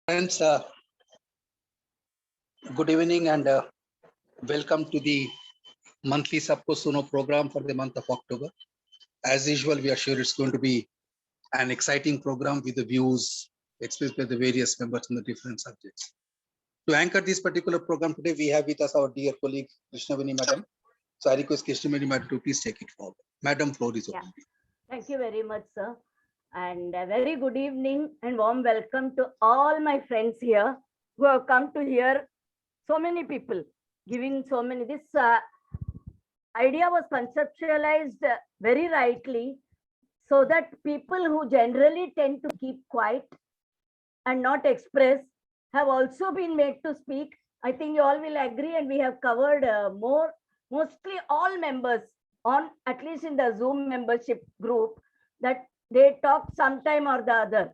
Friends, good evening and welcome to the monthly Sabko Suno program for the month of October. As usual, we are sure it's going to be an exciting program with the views expressed by the various members on the different subjects. To anchor this particular program today, we have with us our dear colleague Krishnavani Madam. So I request Krishnavani Madam to please take it forward. Madam, floor is open. Thank you very much, sir. And a very good evening and warm welcome to all my friends here who have come to hear so many people giving so many. This idea was conceptualized very rightly so that people who generally tend to keep quiet and not express have also been made to speak. I think you all will agree, and we have covered mostly all members on, at least in the Zoom membership group, that they talk sometime or the other.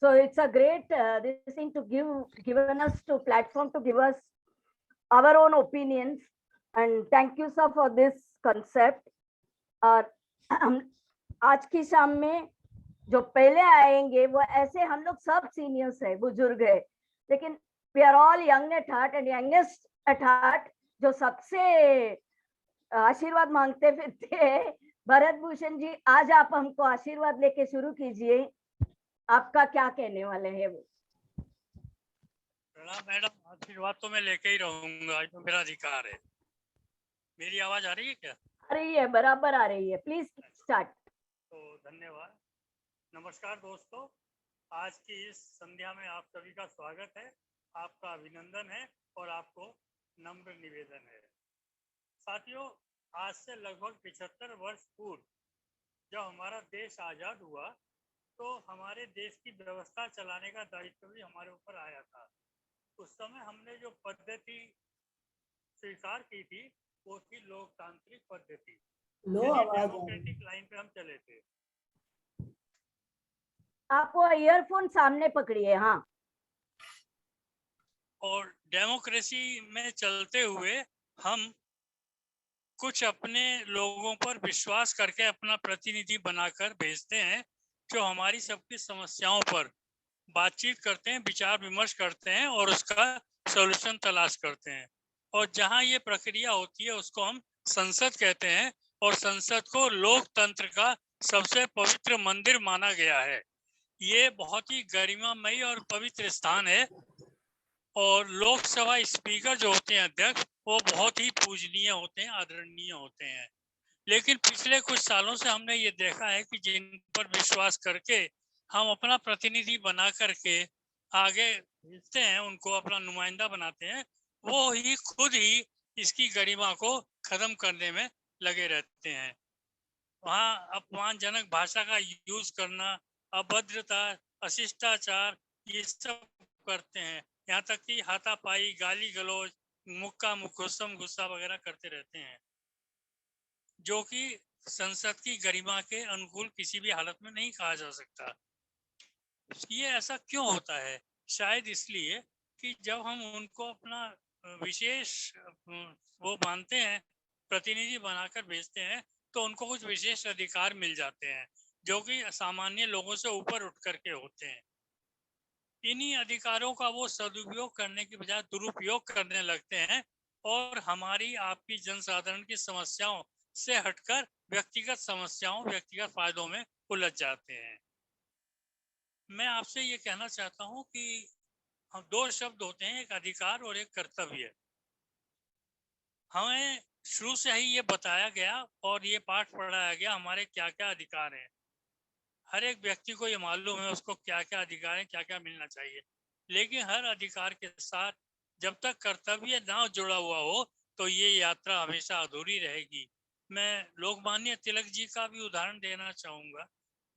So it's a great this thing to given us to platform to give us our own opinions, and thank you sir for this concept. और आज की शाम में जो पहले आएंगे वो ऐसे हम लोग सब सीनियर्स है, बुजुर्ग है, लेकिन we are all young at heart and youngest at heart, जो सबसे आशीर्वाद मांगते फिरते हैं। भरत भूषण जी, आज आप हमको आशीर्वाद लेके शुरू कीजिए, आपका क्या कहने वाले हैं वो? प्रणाम मैडम, आशीर्वाद तो मैं लेके ही रहूंगा, जो मेरा अधिकार है। मेरी आवाज आ रही है क्या? आ रही है, बराबर आ रही है। Please start. तो धन्यवाद। नमस्कार दोस्तों, आज की इस संध्या में आप सभी का स्वागत है, आपका अभिनंदन है और आपको नम्र निवेदन है। साथियों, आज से लगभग 75 वर्ष पूर्व जब हमारा देश आजाद हुआ तो हमारे देश की व्यवस्था चलाने का दायित्व भी हमारे ऊपर आया था। उस समय हमने जो पद्धति स्वीकार की थी वो थी लोकतांत्रिक पद्धति, डेमोक्रेटिक लाइन पे हम चले थे। आप वो ईयरफोन सामने पकड़िए। हाँ। और डेमोक्रेसी में चलते हुए हम कुछ अपने लोगों पर विश्वास करके अपना प्रतिनिधि बनाकर भेजते हैं, जो हमारी सबकी समस्याओं पर बातचीत करते हैं, विचार विमर्श करते हैं और उसका सॉल्यूशन तलाश करते हैं। और जहां ये प्रक्रिया होती है उसको हम संसद कहते हैं, और संसद को लोकतंत्र का सबसे पवित्र मंदिर माना गया है। ये बहुत ही गरिमामयी और पवित्र स्थान है, और लोकसभा स्पीकर जो होते हैं, अध्यक्ष, वो बहुत ही पूजनीय होते हैं, आदरणीय होते हैं। लेकिन पिछले कुछ सालों से हमने ये देखा है कि जिन पर विश्वास करके हम अपना प्रतिनिधि बना करके आगे भेजते हैं, उनको अपना नुमाइंदा बनाते हैं, वो ही खुद ही इसकी गरिमा को खत्म करने में लगे रहते हैं। वहाँ अपमानजनक भाषा का यूज करना, अभद्रता, अशिष्टाचार, ये सब करते हैं। यहाँ तक कि हाथापाई, गाली गलौज, मुक्का मुखोसम गुस्सा वगैरह करते रहते हैं, जो कि संसद की गरिमा के अनुकूल किसी भी हालत में नहीं कहा जा सकता। ये ऐसा क्यों होता है? शायद इसलिए कि जब हम उनको अपना विशेष वो मानते हैं, प्रतिनिधि बनाकर भेजते हैं, तो उनको कुछ विशेष अधिकार मिल जाते हैं जो कि सामान्य लोगों से ऊपर उठ करके होते हैं। इन्हीं अधिकारों का वो सदुपयोग करने की बजाय दुरुपयोग करने लगते हैं और हमारी आपकी जनसाधारण की समस्याओं से हटकर व्यक्तिगत समस्याओं, व्यक्तिगत फायदों में उलझ जाते हैं। मैं आपसे ये कहना चाहता हूँ कि हम दो शब्द होते हैं, एक अधिकार और एक कर्तव्य। हमें शुरू से ही ये बताया गया और ये पाठ पढ़ाया गया हमारे क्या क्या अधिकार हैं। हर एक व्यक्ति को ये मालूम है उसको क्या क्या अधिकार है, क्या क्या मिलना चाहिए, लेकिन हर अधिकार के साथ जब तक कर्तव्य ना जुड़ा हुआ हो तो ये यात्रा हमेशा अधूरी रहेगी। मैं लोकमान्य तिलक जी का भी उदाहरण देना चाहूँगा,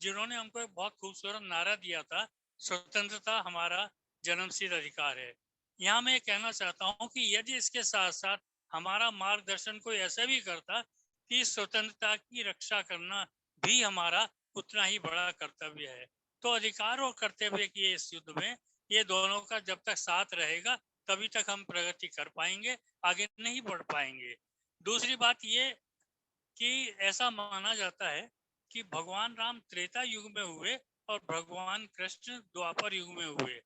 जिन्होंने हमको एक बहुत खूबसूरत नारा दिया था, स्वतंत्रता हमारा जन्मसिद्ध अधिकार है। यहाँ मैं कहना चाहता हूँ कि यदि इसके साथ साथ हमारा मार्गदर्शन कोई ऐसा भी करता कि स्वतंत्रता की रक्षा करना भी हमारा उतना ही बड़ा कर्तव्य है। तो अधिकार और कर्तव्य की इस युद्ध में ये दोनों का जब तक साथ रहेगा तभी तक हम प्रगति कर पाएंगे, आगे नहीं बढ़ पाएंगे। दूसरी बात ये कि ऐसा माना जाता है कि भगवान राम त्रेता युग में हुए और भगवान कृष्ण द्वापर युग में हुए।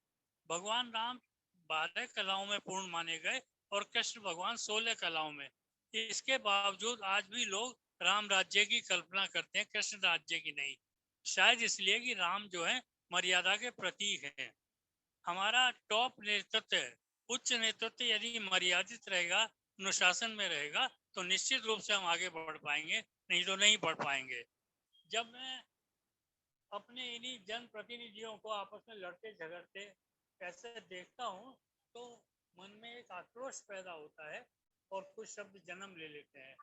भगवान राम 12 कलाओं में पूर्ण माने गए और कृष्ण भगवान 16 कलाओं में। इसके बावजूद आज भी लोग राम राज्य की कल्पना करते हैं, कृष्ण राज्य की नहीं। शायद इसलिए कि राम जो है मर्यादा के प्रतीक है। हमारा टॉप नेतृत्व, उच्च नेतृत्व यदि मर्यादित रहेगा, अनुशासन में रहेगा, तो निश्चित रूप से हम आगे बढ़ पाएंगे, नहीं तो नहीं बढ़ पाएंगे। जब मैं अपने इन्हीं जन प्रतिनिधियों को आपस में लड़ते झगड़ते कैसे देखता हूँ, तो मन में एक आक्रोश पैदा होता है और कुछ शब्द जन्म ले लेते हैं।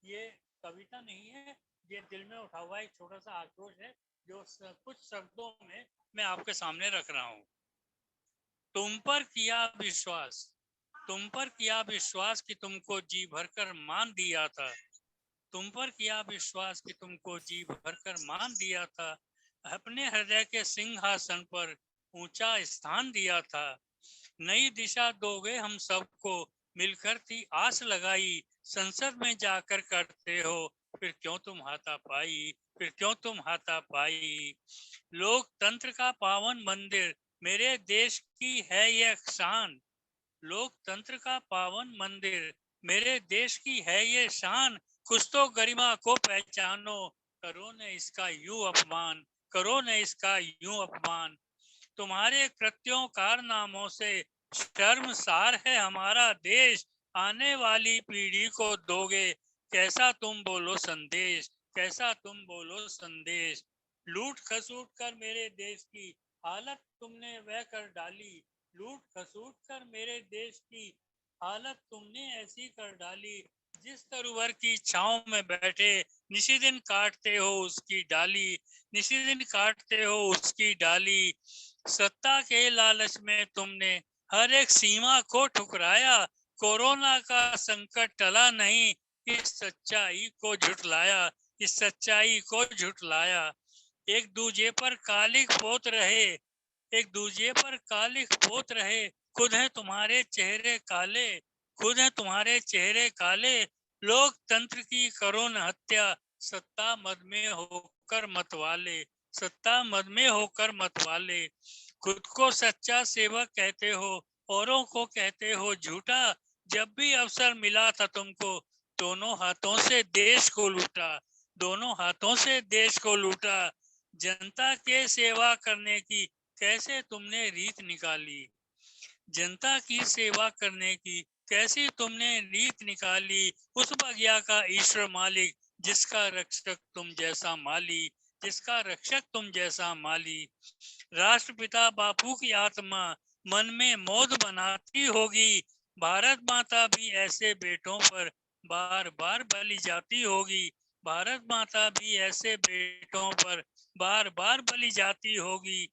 ये कविता नहीं है, ये दिल में उठा हुआ एक छोटा सा आक्रोश है, जो कुछ शब्दों में मैं आपके सामने रख रहा हूँ। तुम पर किया विश्वास, तुम पर किया विश्वास कि तुमको जी भरकर मान दिया था, तुम पर किया विश्वास कि तुमको जी भरकर मान दिया था, अपने हृदय के सिंहासन पर ऊंचा स्थान दिया था। नई दिशा दोगे हम सबको, मिलकर थी आस लगाई, संसद में जाकर करते हो फिर क्यों तुम हाथापाई, फिर क्यों तुम हाथापाई। लोकतंत्र का पावन मंदिर मेरे देश की है ये शान, लोकतंत्र का पावन मंदिर मेरे देश की है ये शान, कुछ तो गरिमा को पहचानो, करो न इसका यूं अपमान, करो न इसका यूं अपमान। तुम्हारे कृत्यों कारनामों से शर्मसार है हमारा देश, आने वाली पीढ़ी को दोगे कैसा तुम बोलो संदेश, कैसा तुम बोलो संदेश। लूट खसूट कर मेरे देश की हालत तुमने वह कर डाली, लूट खसूट कर मेरे देश की हालत तुमने ऐसी कर डाली, जिस तरुवर की छांव में बैठे निशी दिन काटते हो उसकी डाली, निशी दिन काटते हो उसकी डाली। सत्ता के लालच में तुमने हर एक सीमा को ठुकराया, कोरोना का संकट टला नहीं, इस सच्चाई को झुठलाया, इस सच्चाई को झुठलाया। एक दूजे पर कालिक पोत रहे, एक दूजे पर कालिक पोत रहे, खुद है तुम्हारे चेहरे काले, खुद है तुम्हारे चेहरे काले। लोकतंत्र की करो न हत्या, सत्ता मद में होकर मतवाले, सत्ता मद में होकर मतवाले। खुद को सच्चा सेवक कहते हो, औरों को कहते हो झूठा, जब भी अवसर मिला था तुमको दोनों हाथों से देश को लूटा, दोनों हाथों से देश को लूटा। जनता के सेवा करने की कैसे तुमने रीत निकाली, जनता की सेवा करने की कैसी तुमने रीत निकाली। उस बगिया का ईश्वर मालिक, जिसका रक्षक तुम जैसा माली, जिसका रक्षक तुम जैसा माली। राष्ट्रपिता बापू की आत्मा मन में मोद बनाती होगी, भारत माता भी ऐसे बेटों पर बार बार बलि जाती होगी, भारत माता भी ऐसे बेटों पर बार बार बलि जाती होगी।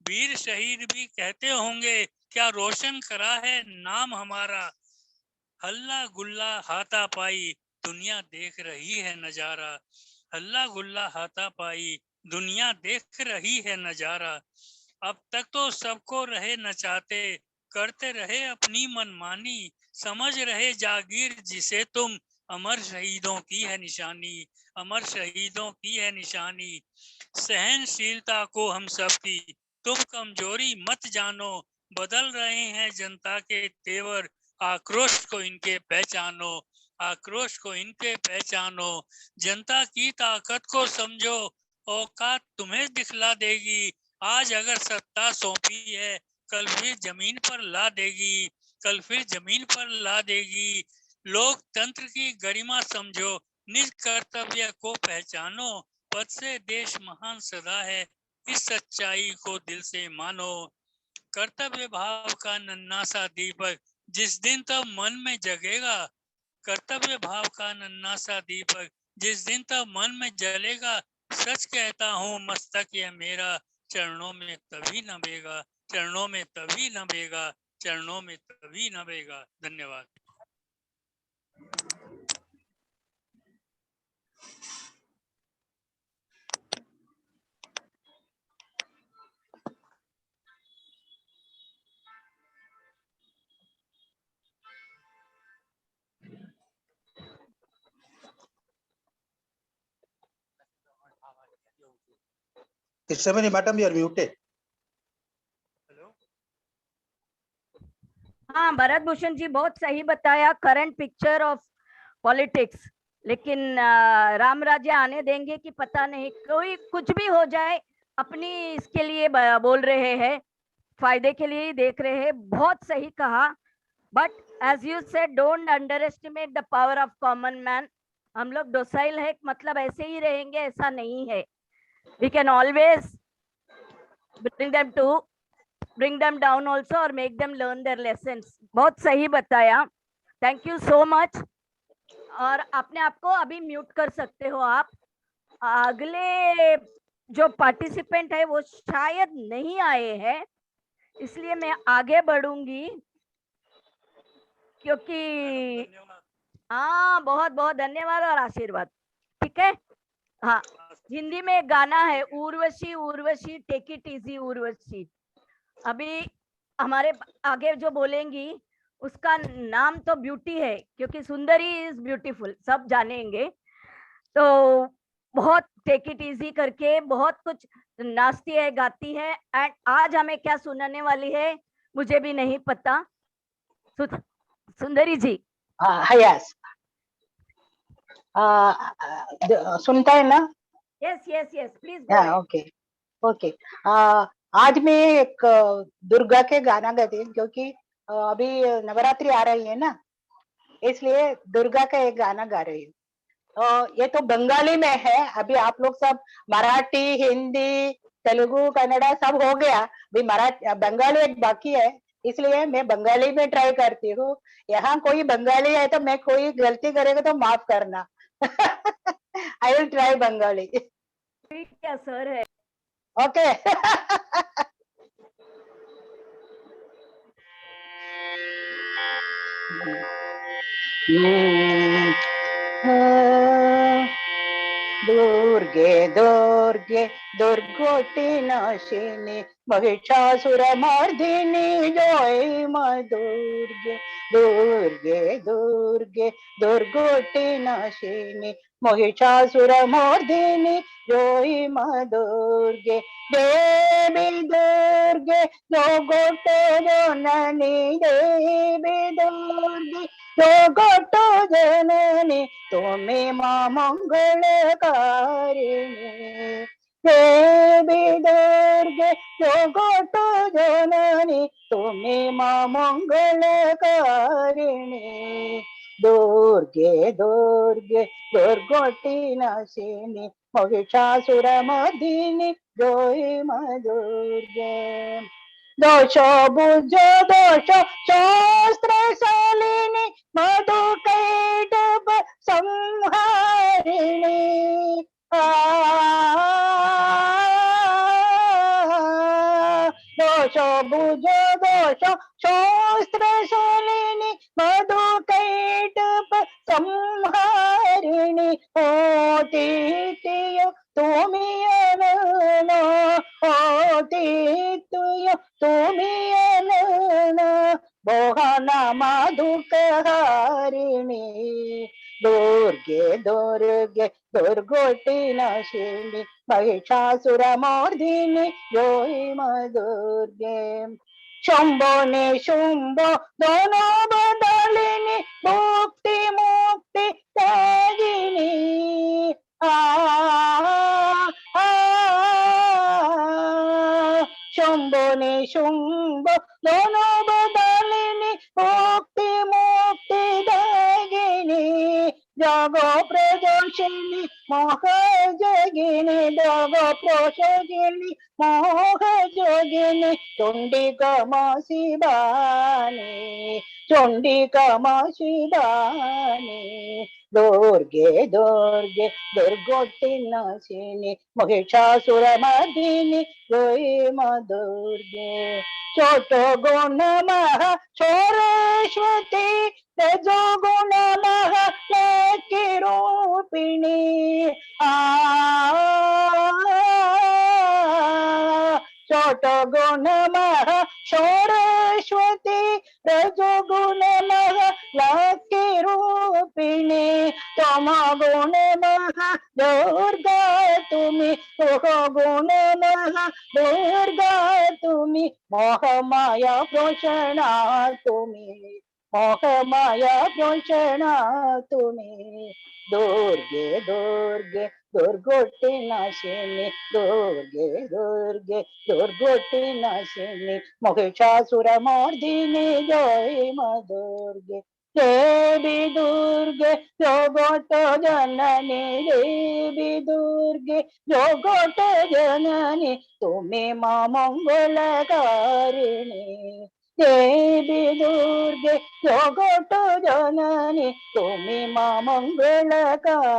वीर शहीद भी कहते होंगे क्या रोशन करा है नाम हमारा, हल्ला गुल्ला हाथापाई दुनिया देख रही है नजारा, हल्ला गुल्ला हाथापाई दुनिया देख रही है नजारा। अब तक तो सबको रहे नचाते, करते रहे अपनी मनमानी, समझ रहे जागीर जिसे तुम, अमर शहीदों की है निशानी, अमर शहीदों की है निशानी। सहनशीलता को हम सबकी तुम कमजोरी मत जानो, बदल रहे हैं जनता के तेवर, आक्रोश को इनके पहचानो, आक्रोश को इनके पहचानो। जनता की ताकत को समझो, औकात तुम्हें दिखला देगी, आज अगर सत्ता सौंपी है कल फिर जमीन पर ला देगी, कल फिर जमीन पर ला देगी। लोकतंत्र की गरिमा समझो, निज कर्तव्य को पहचानो, पद से देश महान सदा है, इस सच्चाई को दिल से मानो। कर्तव्य भाव का नन्हा सा दीपक जिस दिन तक मन में जगेगा, कर्तव्य भाव का नन्हा सा दीपक जिस दिन तक मन में जलेगा, सच कहता हूँ मस्तक यह मेरा चरणों में तभी नभेगा, चरणों में तभी नभेगा, चरणों में तभी नभेगा। धन्यवाद। Krishnamani, madam, you are muted. Hello, हाँ, भरत भूषण जी बहुत सही बताया, करंट पिक्चर ऑफ पॉलिटिक्स। लेकिन राम राज्य आने देंगे कि पता नहीं, कोई कुछ भी हो जाए, अपनी इसके लिए बोल रहे हैं, फायदे के लिए ही देख रहे हैं। बहुत सही कहा। But as you said, don't underestimate the power of common man. हम लोग डोसाइल है, मतलब ऐसे ही रहेंगे, ऐसा नहीं है। We can always bring them down also, or make them learn their lessons. बहुत सही बताया, थैंक यू सो मच। और अपने आप को अभी म्यूट कर सकते हो आप। अगले जो पार्टिसिपेंट है वो शायद नहीं आए हैं, इसलिए मैं आगे बढ़ूंगी, क्योंकि धन्यवाद। हाँ, बहुत बहुत धन्यवाद और आशीर्वाद। ठीक है। हाँ, हिंदी में एक गाना है, Urvashi Urvashi take it easy Urvashi. अभी हमारे आगे जो बोलेंगी उसका नाम तो ब्यूटी है, क्योंकि सुंदरी इज ब्यूटीफुल, सब जानेंगे। तो बहुत टेक इट इजी करके बहुत कुछ नाचती है, गाती है। एंड आज हमें क्या सुनाने वाली है मुझे भी नहीं पता। सुंदरी जी। यस, सुनता है ना? Yes yes yes, please go ahead. Okay okay. आज मैं एक दुर्गा के गाना गाती हूँ, क्योंकि अभी नवरात्रि आ रही है ना, इसलिए दुर्गा का एक गाना गा रही हूँ। ये तो बंगाली में है। अभी आप लोग सब मराठी, हिंदी, तेलुगु, कन्नड़ा सब हो गया, अभी मराठी बंगाली एक बाकी है, इसलिए मैं बंगाली में ट्राई करती हूँ। यहाँ कोई बंगाली है तो मैं कोई गलती करेगा तो माफ करना। I will try Bengali. क्या सर है। ओके। दुर्गे दुर्गे दुर्गोटी नाशिनी महिषासुर मर्दिनी जय मां दुर्गे। दुर्गे दुर्गे दुर्गोटी नाशिनी महिषासुर मर्दिनी जय मां दुर्गे। देवी दुर्गे जगत जननी देवी दुर्गे जगत जननी तुम्हें मां मंगलकारिणी। देवी दुर्गे जगत जननी तुम्हें मां मंगलकारिणी। दुर्गे दुर्गे दुर्गोटी नाशिनी महिषासुर मर्दिनी जय मां दुर्गे। दोष भुज दोष शास्त्र शालिनी मधु कैटभ संहारिणी। दोष भुज दोष शास्त्र शालिनी मधु कैटभ संहारिणी। ओतिथ्य तुम्हें अनना, ओतिथ्य तुम्हें अनना, मोहना मधुकहारिणी। दुर्गे दुर्गे दुर्गोटी नाशिनी महिषासुर मर्दिनी जय मां दुर्गे। शंभो ने शुंभो दोनों बदलिनी मुक्ति मुक्ति त्यागिनी। शंभो ने शुंभो दोनों बदलिनी मुक्ति मुक्ति त्यागिनी। जगो प्रदर्शिनी मोह जोगिनी, जगो प्रदर्शिनी मोह जोगिनी। चंडिका मां शिवानी, चंडिका मां शिवानी। दुर्गे दुर्गे दुर्गोटी नाशिनी महिषासुर मर्दिनी जय मां दुर्गे। छोटो गुण महा सरस्वती तेजो गुण महा लकी रूपिणी। छोटो गुण महा सरस्वती तेजो गुण महा लकी रूपिणी। तम गुण महा दुर्गा तुम्हें, तुह गुण महा दुर्गा तुम्हें, मोह माया प्रोषणा तुम्ही, मोह माया प्रोषणा तुम्ही, दुर्गे दुर्गे दुर्गोटी नाशिनी, दुर्गे दुर्गे दुर्गोटी नाशिनी, महिषासुरमर्दिनी जय मा दुर्गे, देवी दुर्गे जगत जननी, देवी दुर्गे जगत जननी, तुम्ही मा मंगलकारिणी, देवी दुर्गे जगत जननी, तुम्ही मा मंगलकारिणी,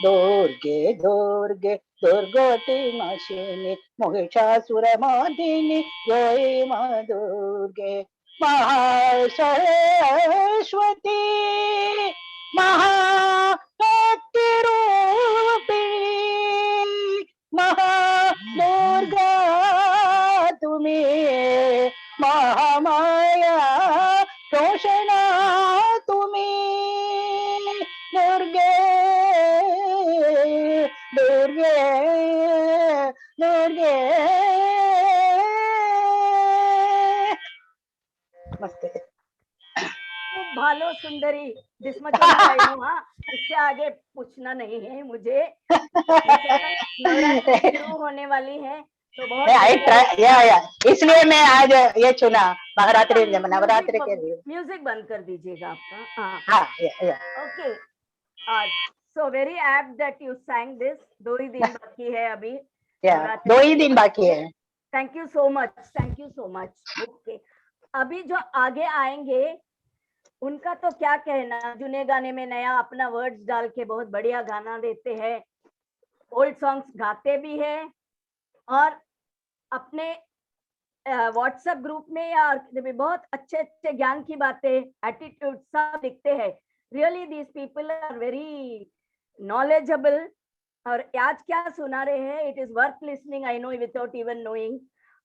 दुर्गे दुर्गे दुर्गती नाशिनी, महिषासुरमर्दिनी जय मा दुर्गे, महासरस्वती महाशक्ति रूपिणी, महादुर्गा तुम्ही, महामाया पोषणा तुम्ही, दुर्गे दुर्गे दुर्गे। मस्त है। खूब भालो सुंदरी, दिस मच आई नो। हाँ, इससे आगे पूछना नहीं है मुझे। नवरात्रि शुरू होने वाली है तो बहुत या इसलिए मैं आज ये चुना नवरात्रि, नवरात्रि के लिए। म्यूजिक बंद कर दीजिएगा आपका। हाँ, okay, so very apt that you सैंग this. 2 ही दिन बाकी है अभी, या 2 ही दिन बाकी है। Thank you so much, thank you so much. Okay, अभी जो आगे आएंगे उनका तो क्या कहना, जुने गाने में नया अपना वर्ड्स डाल के बहुत बढ़िया गाना देते हैं, ओल्ड सॉन्ग्स गाते भी हैं और अपने व्हाट्सएप ग्रुप में या बहुत अच्छे अच्छे ज्ञान की बातें, एटीट्यूड सब दिखते हैं। Really these people are very knowledgeable. और आज क्या सुना रहे हैं, it is worth listening, I know without even knowing.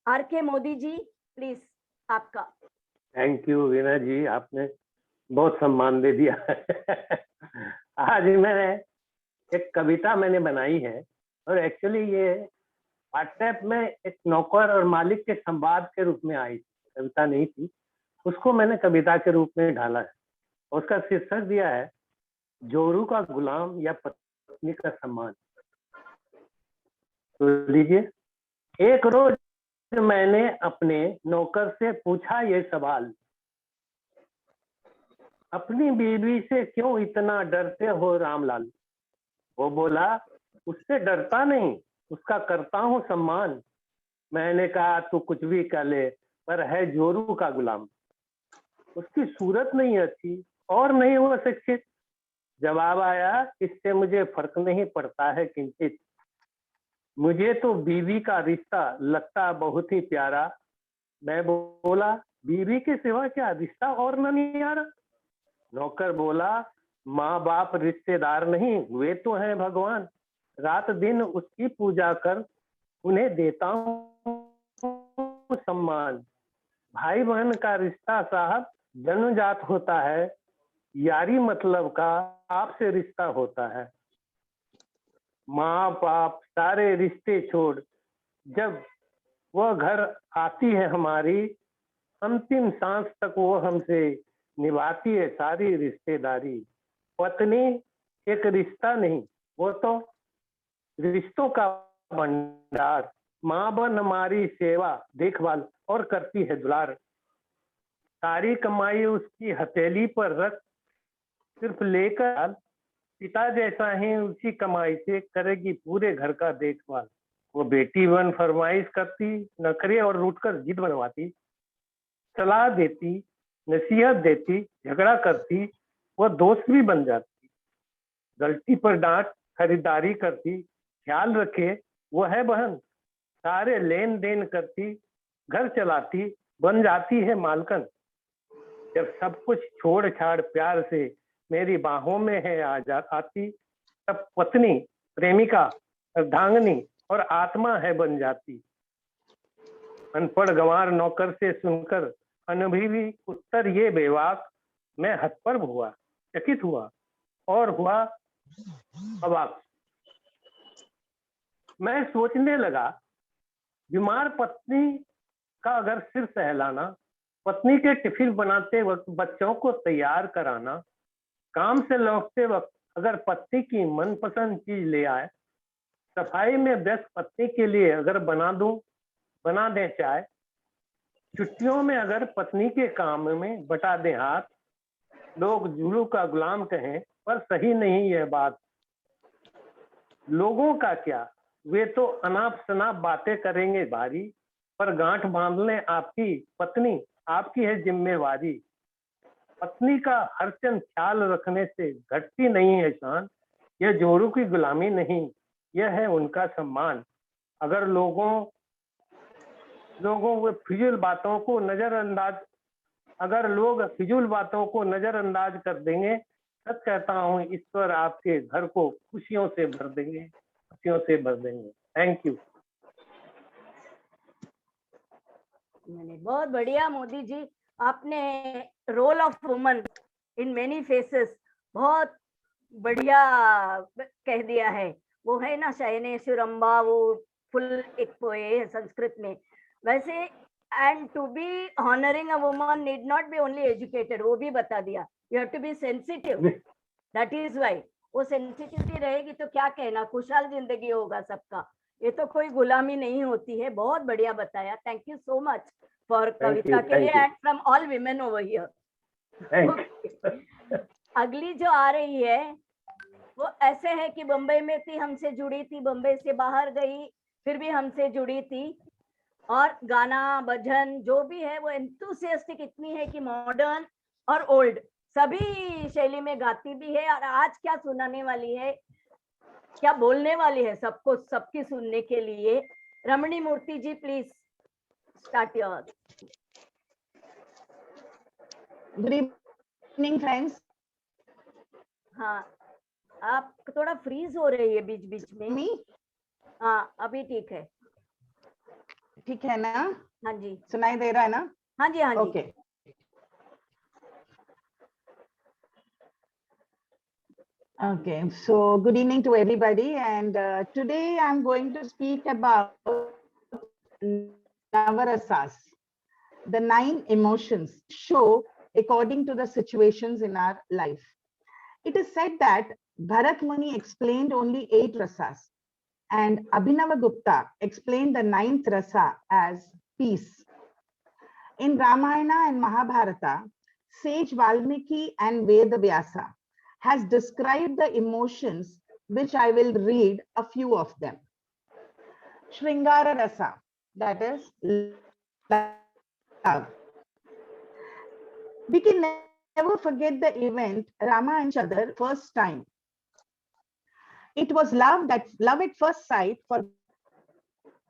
R K Modi ji, please आपका। थैंक यू वीना जी, आपने बहुत सम्मान दे दिया। आज मैं एक कविता मैंने बनाई है और एक्चुअली ये व्हाट्सएप में एक नौकर और मालिक के संवाद के रूप में आई थी, कविता नहीं थी, उसको मैंने कविता के रूप में ढाला है। उसका शीर्षक दिया है जोरू का गुलाम या पत्नी का सम्मान। तो लीजिए। एक रोज मैंने अपने नौकर से पूछा ये सवाल, अपनी बीवी से क्यों इतना डरते हो रामलाल? वो बोला, उससे डरता नहीं, उसका करता हूँ सम्मान। मैंने कहा, तू कुछ भी कर ले पर है जोरू का गुलाम। उसकी सूरत नहीं अच्छी और नहीं वो शिक्षित। जवाब आया, इससे मुझे फर्क नहीं पड़ता है किंचित। मुझे तो बीवी का रिश्ता लगता बहुत ही प्यारा। मैं बोला, बीवी के सिवा क्या रिश्ता और नहीं आ रहा? नौकर बोला, माँ बाप रिश्तेदार नहीं, वे तो हैं भगवान। रात दिन उसकी पूजा कर उन्हें देता हूँ सम्मान। भाई बहन का रिश्ता साहब जन्मजात होता है, यारी मतलब का आपसे रिश्ता होता है। माँ बाप सारे रिश्ते छोड़ जब वह घर आती है हमारी, अंतिम सांस तक वो हमसे निभाती है सारी रिश्तेदारी। पत्नी एक रिश्ता नहीं, वो तो रिश्तों का भंडार। माँ बन हमारी सेवा देखभाल और करती है दुलार। सारी कमाई उसकी हथेली पर रख सिर्फ लेकर, पिता जैसा ही उसी कमाई से करेगी पूरे घर का देखभाल। वो बेटी बन फरमाइश करती, नखरे और रूठकर जिद बनवाती, सलाह देती, नसीहत देती, झगड़ा करती, वो दोस्त भी बन जाती। गलती पर डांट, खरीदारी करती, ख्याल रखे वो है बहन। सारे लेन देन करती, घर चलाती, बन जाती है मालकन। जब सब कुछ छोड़ छाड़ प्यार से मेरी बाहों में है आती, तब पत्नी, प्रेमिका, अर्धांगिनी और आत्मा है बन जाती। अनपढ़ गंवार नौकर से सुनकर अनुभवी उत्तर ये बेवाक, मैं हतप्रभ हुआ, चकित हुआ और हुआ अवाक। मैं सोचने लगा, बीमार पत्नी का अगर सिर सहलाना, पत्नी के टिफिन बनाते वक्त बच्चों को तैयार कराना, काम से लौटते वक्त अगर पत्नी की मनपसंद चीज ले आए, सफाई में व्यस्त पत्नी के लिए अगर बना दें चाय, छुट्टियों में अगर पत्नी के काम में बटा दें हाथ, लोग जुलू का गुलाम कहें पर सही नहीं यह बात। लोगों का क्या, वे तो अनाप शनाप बातें करेंगे भारी, पर गांठ बांध लें आपकी पत्नी, आपकी है जिम्मेवारी। पत्नी का हर चंद ख्याल रखने से घटती नहीं है शान, यह जोरू की गुलामी नहीं, यह है उनका सम्मान। अगर लोगों वो फिजूल बातों को नजरअंदाज, अगर लोग फिजूल बातों को नजरअंदाज कर देंगे, सच कहता हूँ ईश्वर आपके घर को खुशियों से भर देंगे, खुशियों से भर देंगे। Thank you. बहुत बढ़िया मोदी जी, आपने role of woman in many faces बहुत बढ़िया कह दिया है। वो है ना शयनेश्वर अम्बा, वो फुल एक पोए है संस्कृत में। वैसे and to be honouring a woman need not be only educated, वो भी बता दिया। You have to be sensitive, that is why. वो सेंसिटिविटी रहेगी तो क्या कहना, खुशहाल जिंदगी होगा सबका। ये तो कोई गुलामी नहीं होती है। बहुत बढ़िया बताया, thank you so much for Kavita के लिए and from all women over here. अगली जो आ रही है वो ऐसे है कि बम्बई में थी, हमसे जुड़ी थी, बम्बई से बाहर गई, फिर भी हमसे जुड़ी थी। और गाना भजन जो भी है वो एंथुसियास्टिक इतनी है कि मॉडर्न और ओल्ड सभी शैली में गाती भी है। और आज क्या सुनाने वाली है, क्या बोलने वाली है सबको, सबकी सुनने के लिए। Ramani Murthy ji, please start your. Good evening friends. हाँ, आप थोड़ा फ्रीज हो रही है बीच बीच में। हाँ, अभी ठीक है। ठीक है ना? हाँ जी, सुनाई दे रहा है ना? हाँ जी, हाँ जी। Okay. Okay, so good evening to everybody, and today I'm going to speak about Navarasas, the 9 emotions show according to the situations in our life. It is said that Bharat Muni explained only 8 rasas, and Abhinava Gupta explained the 9th rasa as peace. In Ramayana and Mahabharata, sage Valmiki and Veda Vyasa has described the emotions, which I will read a few of them. Shringara Rasa, that is love. We can never forget the event Rama and Chandra first time. It was love at first sight for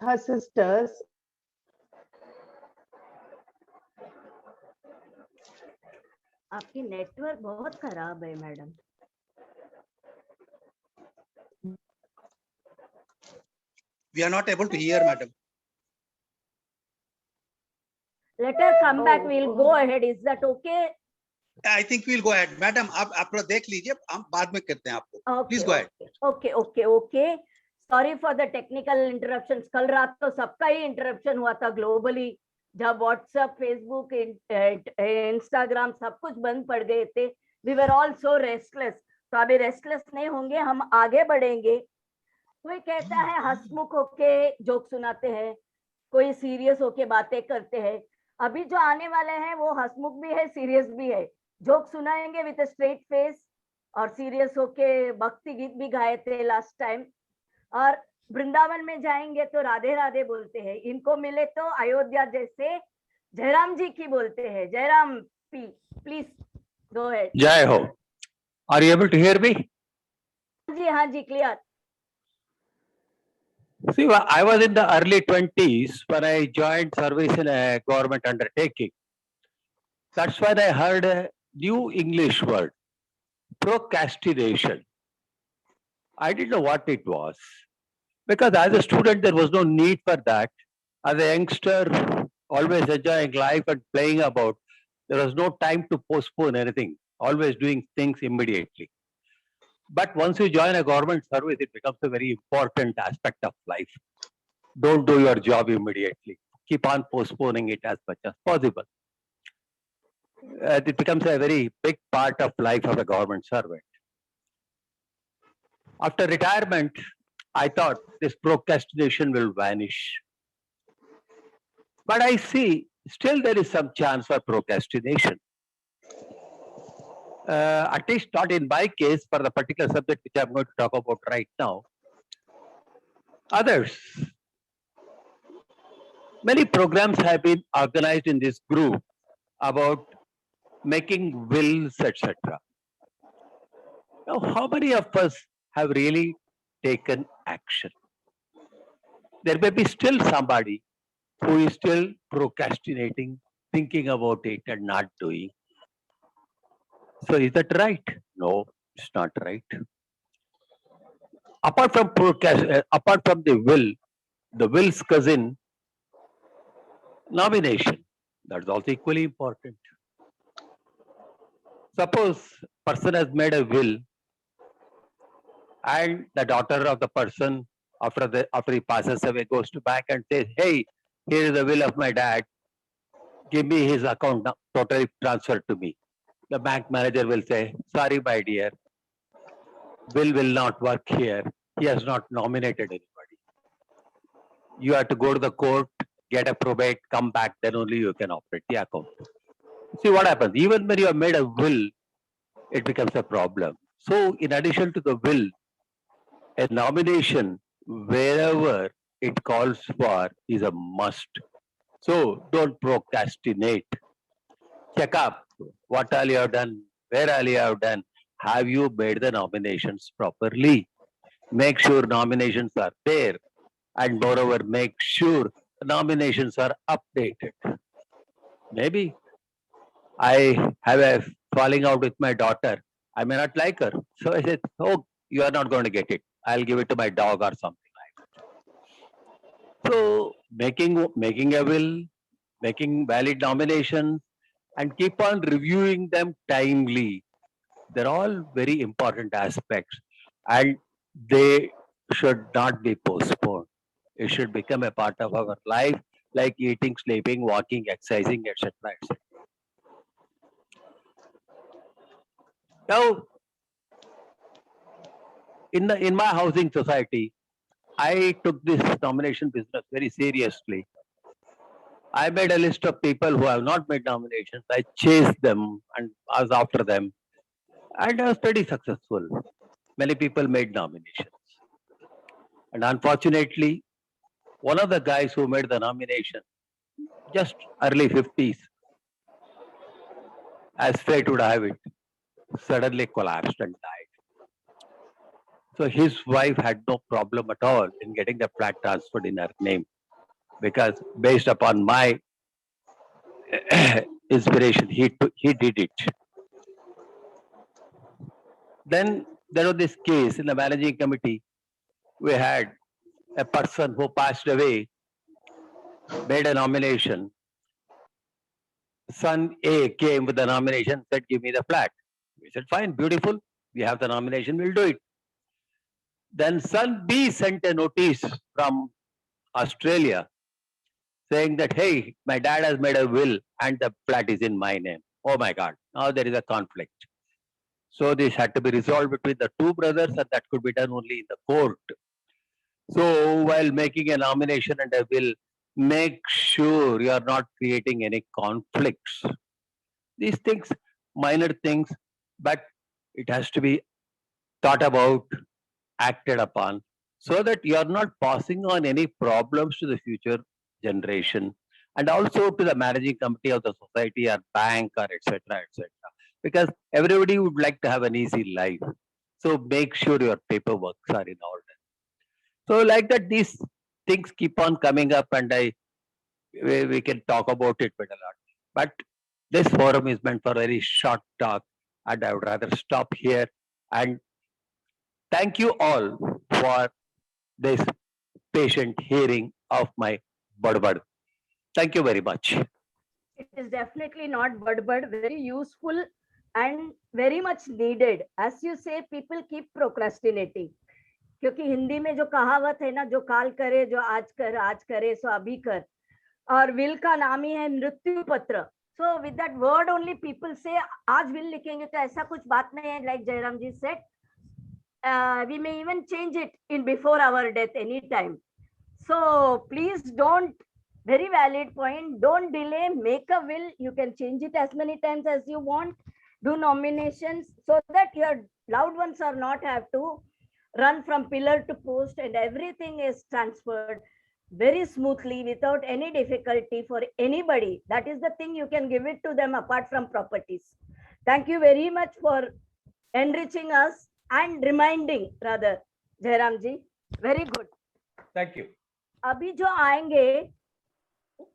her sisters. आपकी network बहुत खराब है madam. We are not able to hear, madam. Let her come back, we'll go ahead. Is that okay? I think we'll go ahead. Madam, आप देख लीजिए, हम बाद में करते हैं आपको। Okay, Please go ahead. Okay. Sorry for the technical interruptions. कल रात तो सबका ही इंटरप्शन हुआ था ग्लोबली, जब व्हाट्सएप, फेसबुक, इंस्टाग्राम सब कुछ बंद पड़ गए थे। We were all so restless. तो अभी रेस्टलेस नहीं होंगे, हम आगे बढ़ेंगे। कोई कहता है हंसमुख होके जोक सुनाते हैं, कोई सीरियस होके बातें करते हैं। अभी जो आने वाले हैं वो हंसमुख भी है, सीरियस भी है। जोक सुनाएंगे विद स्ट्रेट फेस, और सीरियस होके भक्ति गीत भी गाए थे लास्ट टाइम। और वृंदावन में जाएंगे तो राधे राधे बोलते हैं। इनको मिले तो अयोध्या जैसे जयराम जी की बोलते हैं। Jairam P, please go ahead. जय हो। Are you able to hear me? हाँ जी, clear. See, I was in the early 20s when I joined service in a government undertaking. That's when I heard a new English word, procrastination. I didn't know what it was, because as a student, there was no need for that. As a youngster, always enjoying life and playing about, there was no time to postpone anything, always doing things immediately. But once you join a government service, it becomes a very important aspect of life. Don't do your job immediately. keep on postponing it as much as possible. It becomes a very big part of life of a government servant. After retirement, I thought this procrastination will vanish. But I see still there is some chance for procrastination. At least not in my case for the particular subject which I'm going to talk about right now. Others, many programs have been organized in this group about making wills, etc. Now, how many of us have really taken action? There may be still somebody who is still procrastinating, thinking about it and not doing. So is that right? No, it's not right. Apart from apart from the will's cousin, nomination, that's also equally important. Suppose person has made a will and the daughter of the person after he passes away goes to bank and says, hey, here is the will of my dad, give me his account now, totally transferred to me. The bank manager will say, sorry my dear, will not work here. He has not nominated anybody. You have to go to the court, get a probate, come back, then only you can operate the account. See what happens, even when you have made a will, it becomes a problem. So in addition to the will, a nomination wherever it calls for is a must. So don't procrastinate. Check up what all you have done, where all you have done. Have you made the nominations properly? Make sure nominations are there, and moreover, make sure the nominations are updated. Maybe I have a falling out with my daughter. I may not like her. So I said, oh, you are not going to get it. I'll give it to my dog or something like that. So making a will, making valid nominations, and keep on reviewing them timely. They're all very important aspects, and they should not be postponed. It should become a part of our life, like eating, sleeping, walking, exercising, etc. etc. Now, in my housing society, I took this nomination business very seriously. I made a list of people who have not made nominations. I chased them and I was after them, and I was pretty successful. Many people made nominations. And unfortunately, one of the guys who made the nomination, just early 50s, as fate would have it, suddenly collapsed and died. So his wife had no problem at all in getting the flat transferred in her name, because based upon my inspiration, he did it. Then there was this case in the managing committee. We had a person who passed away, made a nomination. Son A came with the nomination, said, give me the flat. We said, fine, beautiful. We have the nomination, we'll do it. Then son B sent a notice from Australia saying that, hey, my dad has made a will and the flat is in my name. Oh my God, now there is a conflict. So this had to be resolved between the two brothers, and that could be done only in the court. So while making a nomination and a will, make sure you are not creating any conflicts. These things, minor things, but it has to be thought about, acted upon, so that you are not passing on any problems to the future generation, and also to the managing committee of the society or bank or etc. etc. Because everybody would like to have an easy life. So make sure your paperwork are in order. So like that, these things keep on coming up, and we can talk about it quite a lot. But this forum is meant for very short talk, and I would rather stop here. And thank you all for this patient hearing of my badbad. Thank you very much. It is definitely not badbad, very useful and very much needed. As you say, people keep procrastinating. क्योंकि हिंदी में जो कहावत है ना, जो काल करे जो आज करे सो अभी कर. और विल का नाम ही है मृत्यु पत्र. So with that word only people say आज will लिखेंगे तो ऐसा कुछ बात नहीं है. Like Jairam ji said, we may even change it in before our death anytime. So please don't, very valid point, don't delay, make a will. You can change it as many times as you want. Do nominations so that your loved ones are not have to run from pillar to post, and everything is transferred very smoothly without any difficulty for anybody. That is the thing, you can give it to them apart from properties. Thank you very much for enriching us and reminding rather, Jairam ji. Very good. Thank you. अभी जो आएंगे,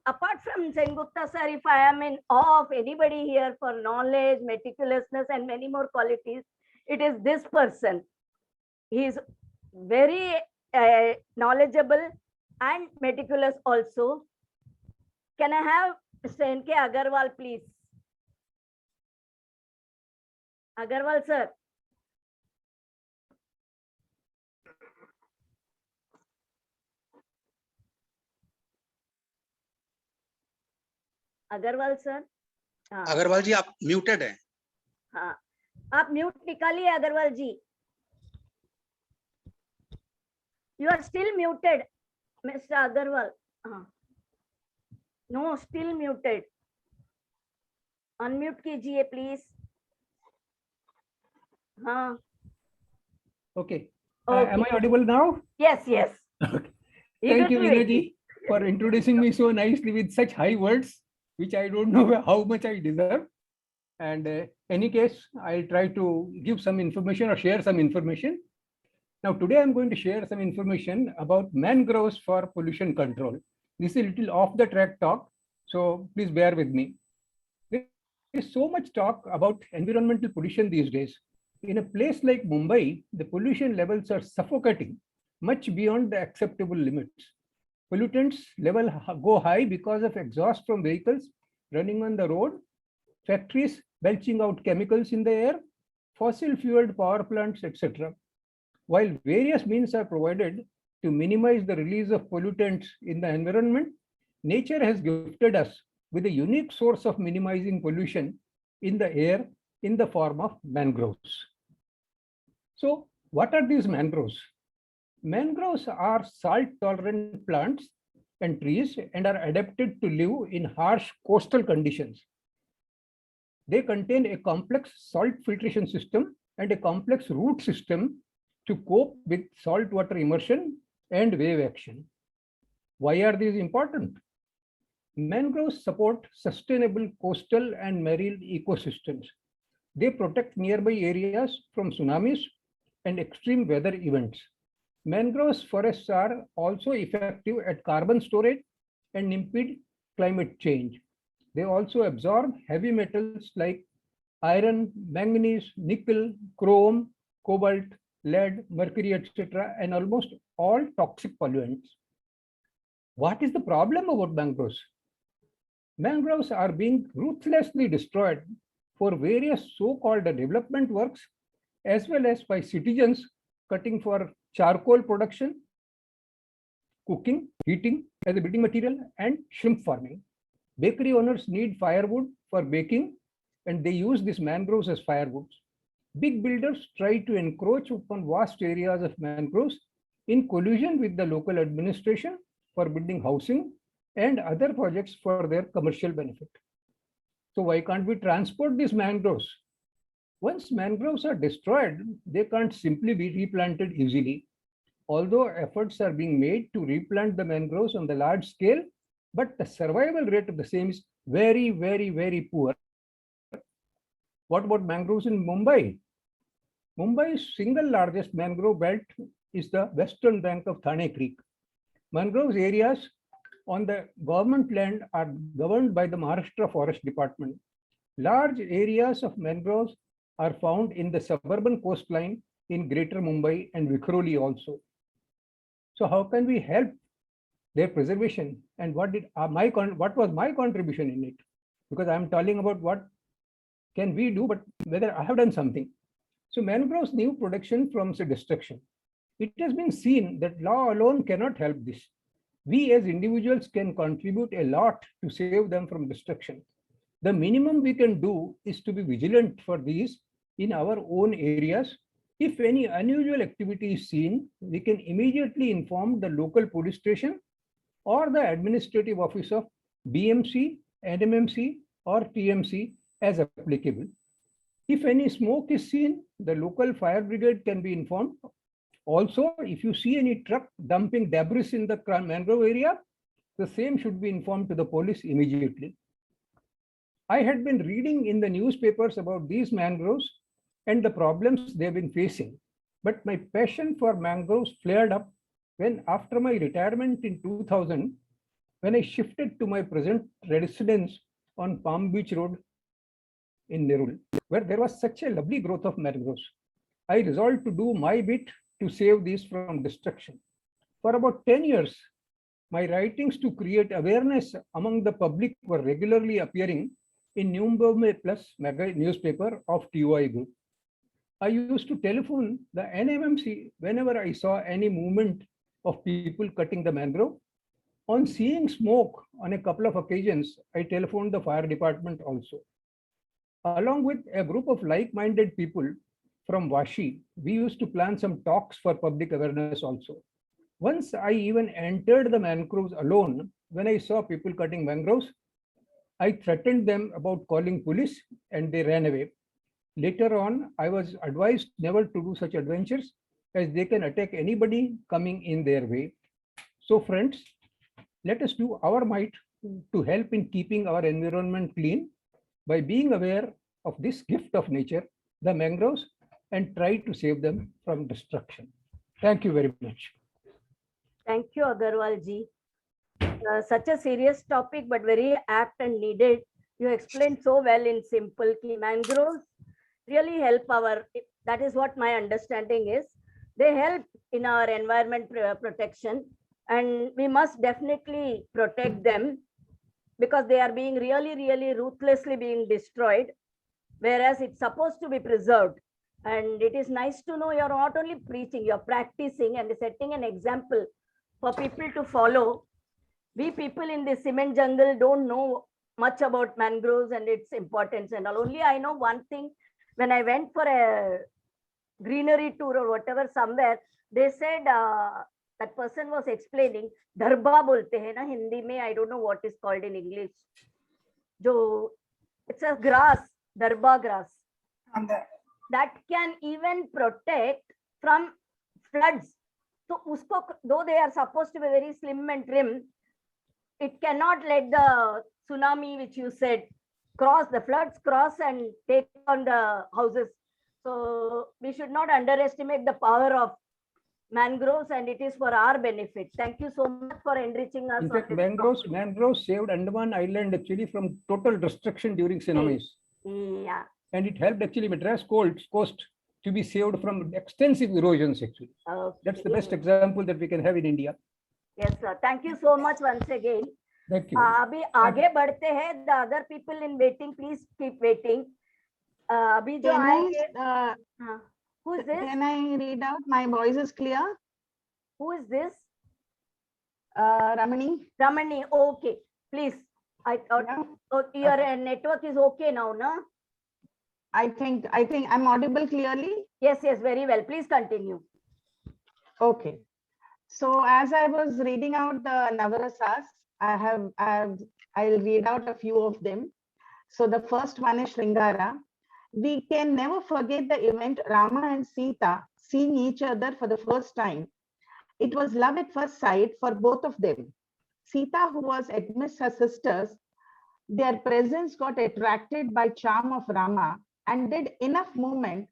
apart from Sengupta sir, if I am in awe of anybody here for knowledge, meticulousness, and many more qualities, it is this person. He is very knowledgeable and meticulous also. Can I have Mr. N.K. Agarwal, please? Agarwal sir. Agarwal sir. हाँ अग्रवाल जी आप muted हैं. हाँ, आप mute निकालिए अग्रवाल जी. You are still muted, Mr. Agarwal. No, still muted. Unmute कीजिए please. हाँ. Okay. Okay. Am I audible now? Yes, yes. Okay. Thank you, Eagerly Vinay ji, for introducing me so nicely with such high words, which I don't know how much I deserve. And any case, I'll try to give some information or share some information. Now, today I'm going to share some information about mangroves for pollution control. This is a little off the track talk, so please bear with me. There is so much talk about environmental pollution these days. In a place like Mumbai, the pollution levels are suffocating, much beyond the acceptable limits. Pollutants level go high because of exhaust from vehicles running on the road, factories belching out chemicals in the air, fossil-fueled power plants, etc. While various means are provided to minimize the release of pollutants in the environment, nature has gifted us with a unique source of minimizing pollution in the air in the form of mangroves. So, what are these mangroves? Mangroves are salt-tolerant plants and trees and are adapted to live in harsh coastal conditions. They contain a complex salt filtration system and a complex root system to cope with saltwater immersion and wave action. Why are these important? Mangroves support sustainable coastal and marine ecosystems. They protect nearby areas from tsunamis and extreme weather events. Mangroves forests are also effective at carbon storage and impede climate change. They also absorb heavy metals like iron, manganese, nickel, chrome, cobalt, lead, mercury, etc., and almost all toxic pollutants. What is the problem about mangroves? Mangroves are being ruthlessly destroyed for various so-called development works, as well as by citizens cutting for charcoal production, cooking, heating as a building material, and shrimp farming. Bakery owners need firewood for baking, and they use these mangroves as firewoods. Big builders try to encroach upon vast areas of mangroves in collusion with the local administration for building housing and other projects for their commercial benefit. So why can't we transport these mangroves? Once mangroves are destroyed, they can't simply be replanted easily. Although efforts are being made to replant the mangroves on the large scale, but the survival rate of the same is very, very, very poor. What about mangroves in Mumbai? Mumbai's single largest mangrove belt is the western bank of Thane Creek. Mangroves areas on the government land are governed by the Maharashtra Forest Department. Large areas of mangroves are found in the suburban coastline in Greater Mumbai and Vikhroli also. So how can we help their preservation, and what was my contribution in it? Because I'm telling about what can we do, but whether I have done something. So mangroves need protection from destruction. It has been seen that law alone cannot help this. we as individuals can contribute a lot to save them from destruction. The minimum we can do is to be vigilant for these in our own areas. If any unusual activity is seen, we can immediately inform the local police station or the administrative office of BMC, NMMC, or TMC as applicable. If any smoke is seen, the local fire brigade can be informed. Also, if you see any truck dumping debris in the mangrove area, the same should be informed to the police immediately. I had been reading in the newspapers about these mangroves and the problems they've been facing. But my passion for mangroves flared up when, after my retirement in 2000, when I shifted to my present residence on Palm Beach Road in Nerul, where there was such a lovely growth of mangroves. I resolved to do my bit to save these from destruction. For about 10 years, my writings to create awareness among the public were regularly appearing in Nyumbome Plus newspaper of TOI Group. I used to telephone the NMMC whenever I saw any movement of people cutting the mangrove. On seeing smoke on a couple of occasions, I telephoned the fire department also. Along with a group of like-minded people from Vashi, we used to plan some talks for public awareness also. Once I even entered the mangroves alone when I saw people cutting mangroves. I threatened them about calling police and they ran away. Later on, I was advised never to do such adventures as they can attack anybody coming in their way. So friends, let us do our might to help in keeping our environment clean by being aware of this gift of nature, the mangroves, and try to save them from destruction. Thank you very much. Thank you, Agarwal ji. Such a serious topic, but very apt and needed. You explained so well in simple. Mangroves really help our, that is what my understanding is. They help in our environment protection, and we must definitely protect them because they are being really ruthlessly being destroyed, whereas it's supposed to be preserved. And it is nice to know you're not only preaching, you're practicing and setting an example for people to follow. We people in the cement jungle don't know much about mangroves and its importance and all. Only I know one thing, when I went for a greenery tour or whatever somewhere, they said that person was explaining, darba bolte hai na Hindi mein, I don't know what is called in English. It's a grass, darba grass. That can even protect from floods. So usko, though they are supposed to be very slim and trim, it cannot let the tsunami, which you said, cross, the floods cross and take on the houses. So we should not underestimate the power of mangroves, and it is for our benefit. Thank you so much for enriching us. In fact, mangroves saved Andaman Island actually from total destruction during tsunamis. Yeah. And it helped actually Madras coast to be saved from extensive erosions actually. Okay. That's the best example that we can have in India. Yes, sir. Thank you so much once again. Thank you. अभी आगे बढ़ते हैं. The other people in waiting, please keep waiting. अभी जो आएंगे. Who is this? Can I read out? My voice is clear. Who is this? Ramani. Ramani. Okay, please. I thought your network is okay now, na? I think I'm audible clearly. Yes, very well. Please continue. Okay. So as I was reading out the Navarasas, I'll read out a few of them. So the first one is Shringara. We can never forget the event Rama and Sita seeing each other for the first time. It was love at first sight for both of them. Sita, who was amidst her sisters, their presence got attracted by charm of Rama and did enough movement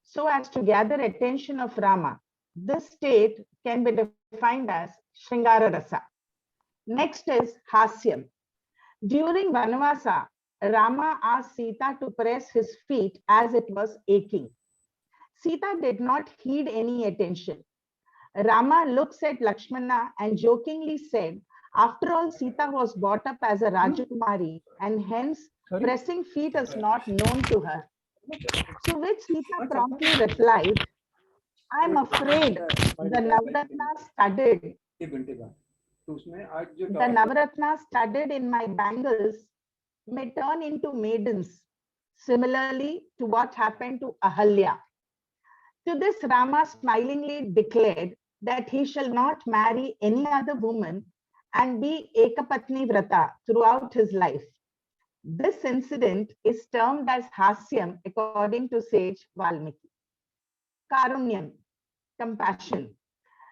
so as to gather attention of Rama. This state can be defined as Shringara Rasa. Next is Hasyam. During Vanavasa, Rama asked Sita to press his feet as it was aching. Sita did not heed any attention. Rama looks at Lakshmana and jokingly said, after all, Sita was brought up as a Rajakumari and hence pressing feet is not known to her. To which Sita promptly replied, I'm afraid the Navaratna studded तो उसमें आज जो The Navaratna studded in my bangles may turn into maidens, similarly to what happened to Ahalya. To this, Rama smilingly declared that he shall not marry any other woman and be Ekapatni Vrata throughout his life. This incident is termed as Hasyam according to sage Valmiki. Karunyam, compassion.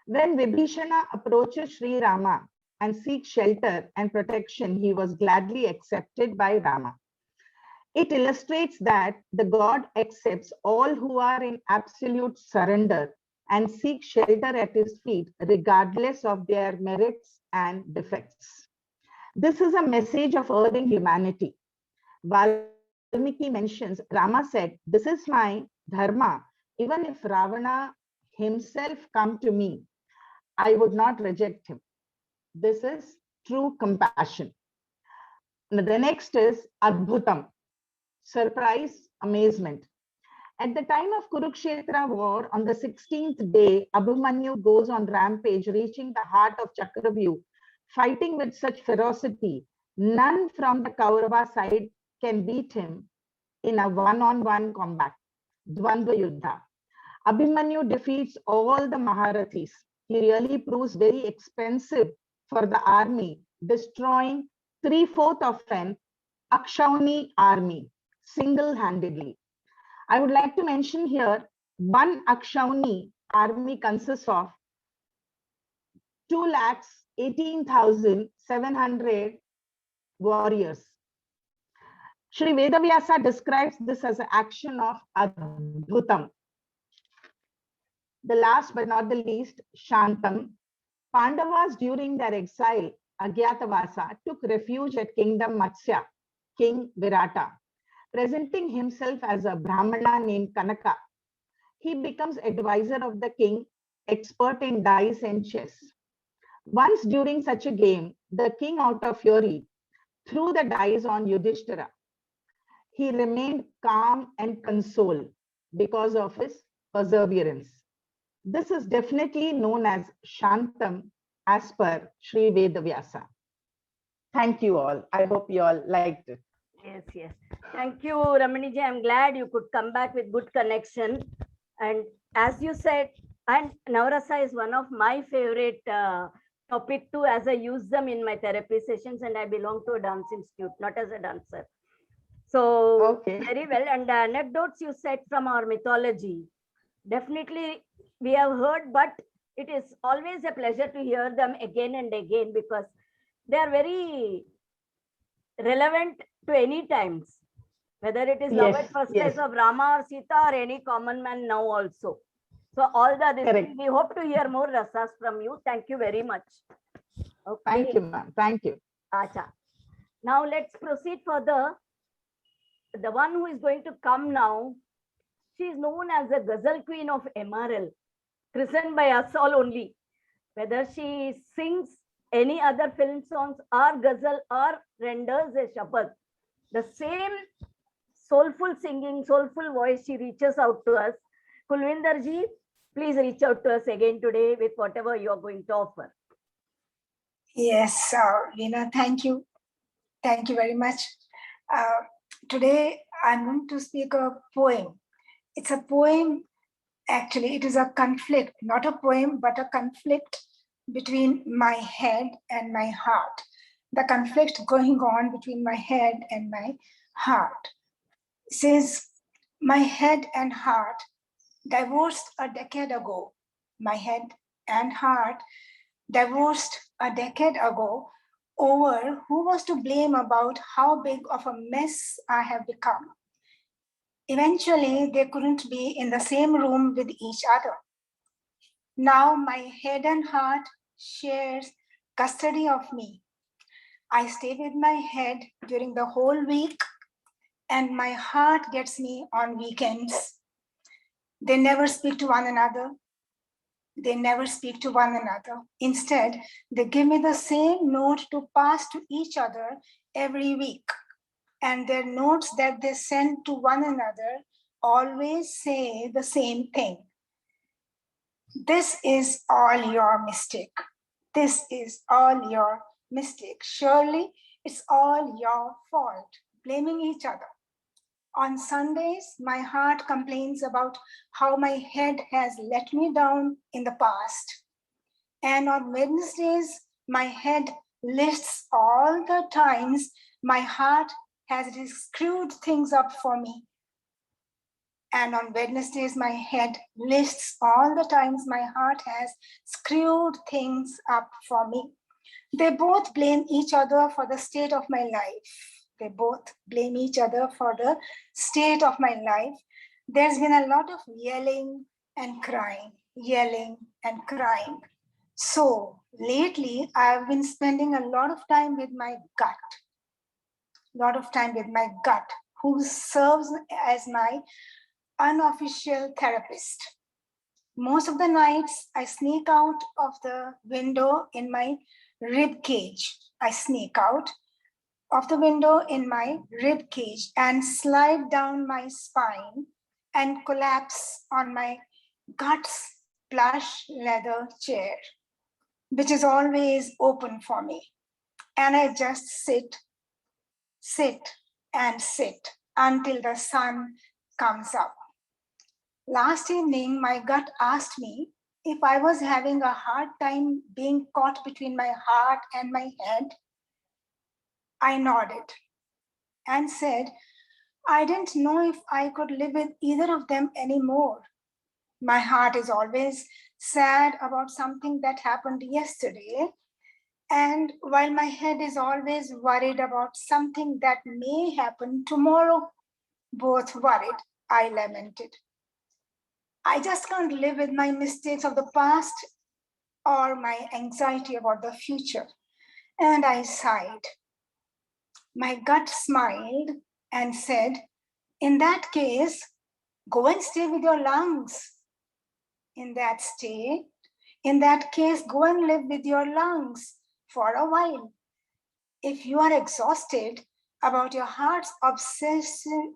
When Vibhishana approaches Sri Rama and seeks shelter and protection, he was gladly accepted by Rama. It illustrates that the God accepts all who are in absolute surrender and seek shelter at his feet, regardless of their merits and defects. This is a message of earthing humanity. Valmiki mentions, Rama said, "This is my dharma. Even if Ravana himself come to me, I would not reject him." This is true compassion. The next is Adbhutam, surprise, amazement. At the time of Kurukshetra war, on the 16th day, Abhimanyu goes on rampage, reaching the heart of Chakravyuh, fighting with such ferocity. None from the Kaurava side can beat him in a one-on-one combat, Dvandva Yuddha. Abhimanyu defeats all the Maharathis. He really proves very expensive for the army, destroying 3/4 of an Akshauni army single-handedly. I would like to mention here, one Akshauni army consists of 2,18,700 warriors. Shri Vedavyasa describes this as an action of Adbhutam. The last but not the least, Shantam. Pandavas during their exile, Agyatavasa, took refuge at Kingdom Matsya, King Virata. Presenting himself as a Brahmana named Kanaka, he becomes advisor of the king, expert in dice and chess. Once during such a game, the king, out of fury, threw the dice on Yudhishthira. He remained calm and consoled because of his perseverance. This is definitely known as Shantam as per Sri Vedavyasa. Thank you all. I hope you all liked it. Yes, yes. Thank you, Ramaniji. I'm glad you could come back with good connection. And as you said, and Navarasa is one of my favorite topic too, as I use them in my therapy sessions, and I belong to a dance institute, not as a dancer. So Okay. very well. And the anecdotes you said from our mythology, definitely we have heard, but it is always a pleasure to hear them again and again because they are very relevant to any times, whether it is love at first sight of Rama or Sita or any common man now also. So all Correct. we hope to hear more rasas from you. Thank you very much. Okay. Thank you, ma'am. Thank you. Acha. Now let's proceed further. The one who is going to come now, she is known as the Ghazal Queen of MRL, christened by us all only. Whether she sings any other film songs or ghazal or renders a shabad, the same soulful singing, soulful voice, she reaches out to us. Kulvinder ji, please reach out to us again today with whatever you are going to offer. Yes, Veena, thank you. Thank you very much. Today, I'm going to speak a poem. It's a poem, actually, it is a conflict, not a poem, but a conflict between my head and my heart. The conflict going on between my head and my heart. It says, my head and heart divorced a decade ago. My head and heart divorced a decade ago over who was to blame about how big of a mess I have become. Eventually, they couldn't be in the same room with each other. Now my head and heart shares custody of me. I stay with my head during the whole week, and my heart gets me on weekends. They never speak to one another. They never speak to one another. Instead, they give me the same note to pass to each other every week. And their notes that they send to one another always say the same thing. This is all your mistake. This is all your mistake. Surely it's all your fault. Blaming each other. On Sundays, my heart complains about how my head has let me down in the past. And on Wednesdays, my head lists all the times my heart has screwed things up for me. And on Wednesdays, my head lists all the times my heart has screwed things up for me. They both blame each other for the state of my life. They both blame each other for the state of my life. There's been a lot of yelling and crying, yelling and crying. So lately, I've been spending a lot of time with my gut, who serves as my unofficial therapist. Most of the nights, I sneak out of the window in my rib cage. I sneak out of the window in my rib cage and slide down my spine and collapse on my gut's plush leather chair, which is always open for me. And I just sit and sit until the sun comes up. Last evening, my gut asked me if I was having a hard time being caught between my heart and my head. I nodded and said, I didn't know if I could live with either of them anymore. My heart is always sad about something that happened yesterday. And while my head is always worried about something that may happen tomorrow, both worried, I lamented. I just can't live with my mistakes of the past or my anxiety about the future. And I sighed. My gut smiled and said, in that case, go and stay with your lungs. In that case, go and live with your lungs for a while. If you are exhausted about your heart's obsession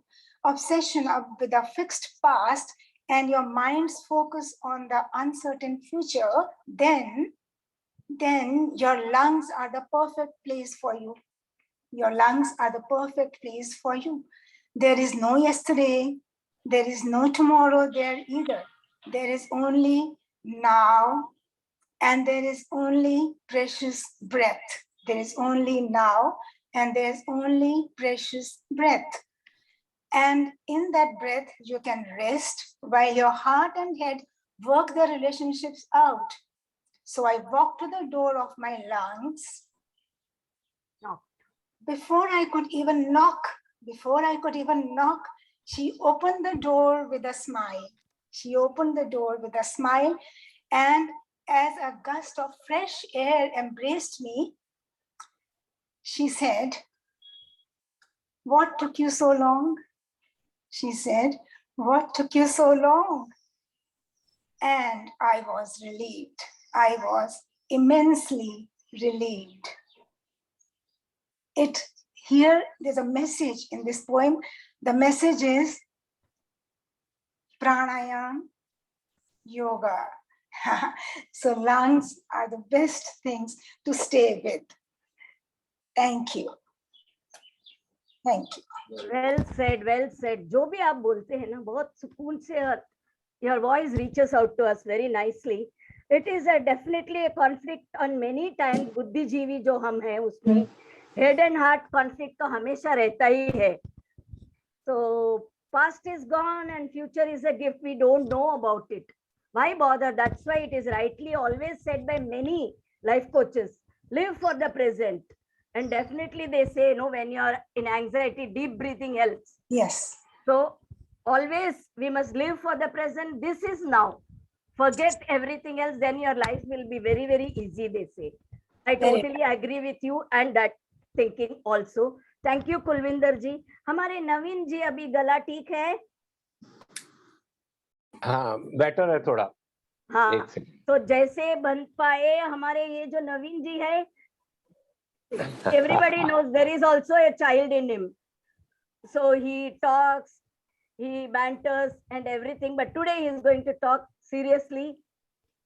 with a fixed past and your mind's focus on the uncertain future, then your lungs are the perfect place for you. Your lungs are the perfect place for you. There is no yesterday, there is no tomorrow there either. There is only now, and there is only precious breath. There is only now, and there's only precious breath. And in that breath, you can rest while your heart and head work their relationships out. So I walked to the door of my lungs. Before I could even knock, she opened the door with a smile. And as a gust of fresh air embraced me, she said, what took you so long? She said, what took you so long? And I was relieved. I was immensely relieved. Here, there's a message in this poem. The message is pranayam, yoga. So lungs are the best things to stay with. Thank you. Thank you. Well said, well said. जो भी आप बोलते हैं ना बहुत सुकून से और your voice reaches out to us very nicely. It is definitely a conflict on many times. बुद्धिजीवी जो हम हैं उसमें head and heart conflict तो हमेशा रहता ही है. So past is gone and future is a gift. We don't know about it. Why bother? That's why it is rightly always said by many life coaches, live for the present. And definitely they say, when you are in anxiety, deep breathing helps. Yes. So always we must live for the present. This is now. Forget everything else, then your life will be very, very easy, they say. I totally agree with you and that thinking also. Thank you, Kulvinder ji. हमारे नवीन जी अभी गला ठीक है? हाँ, better है थोड़ा. हाँ, तो जैसे बन पाए हमारे ये जो नवीन जी है, everybody knows there is also a child in him. So he talks, he banters and everything, but today he is going to talk seriously.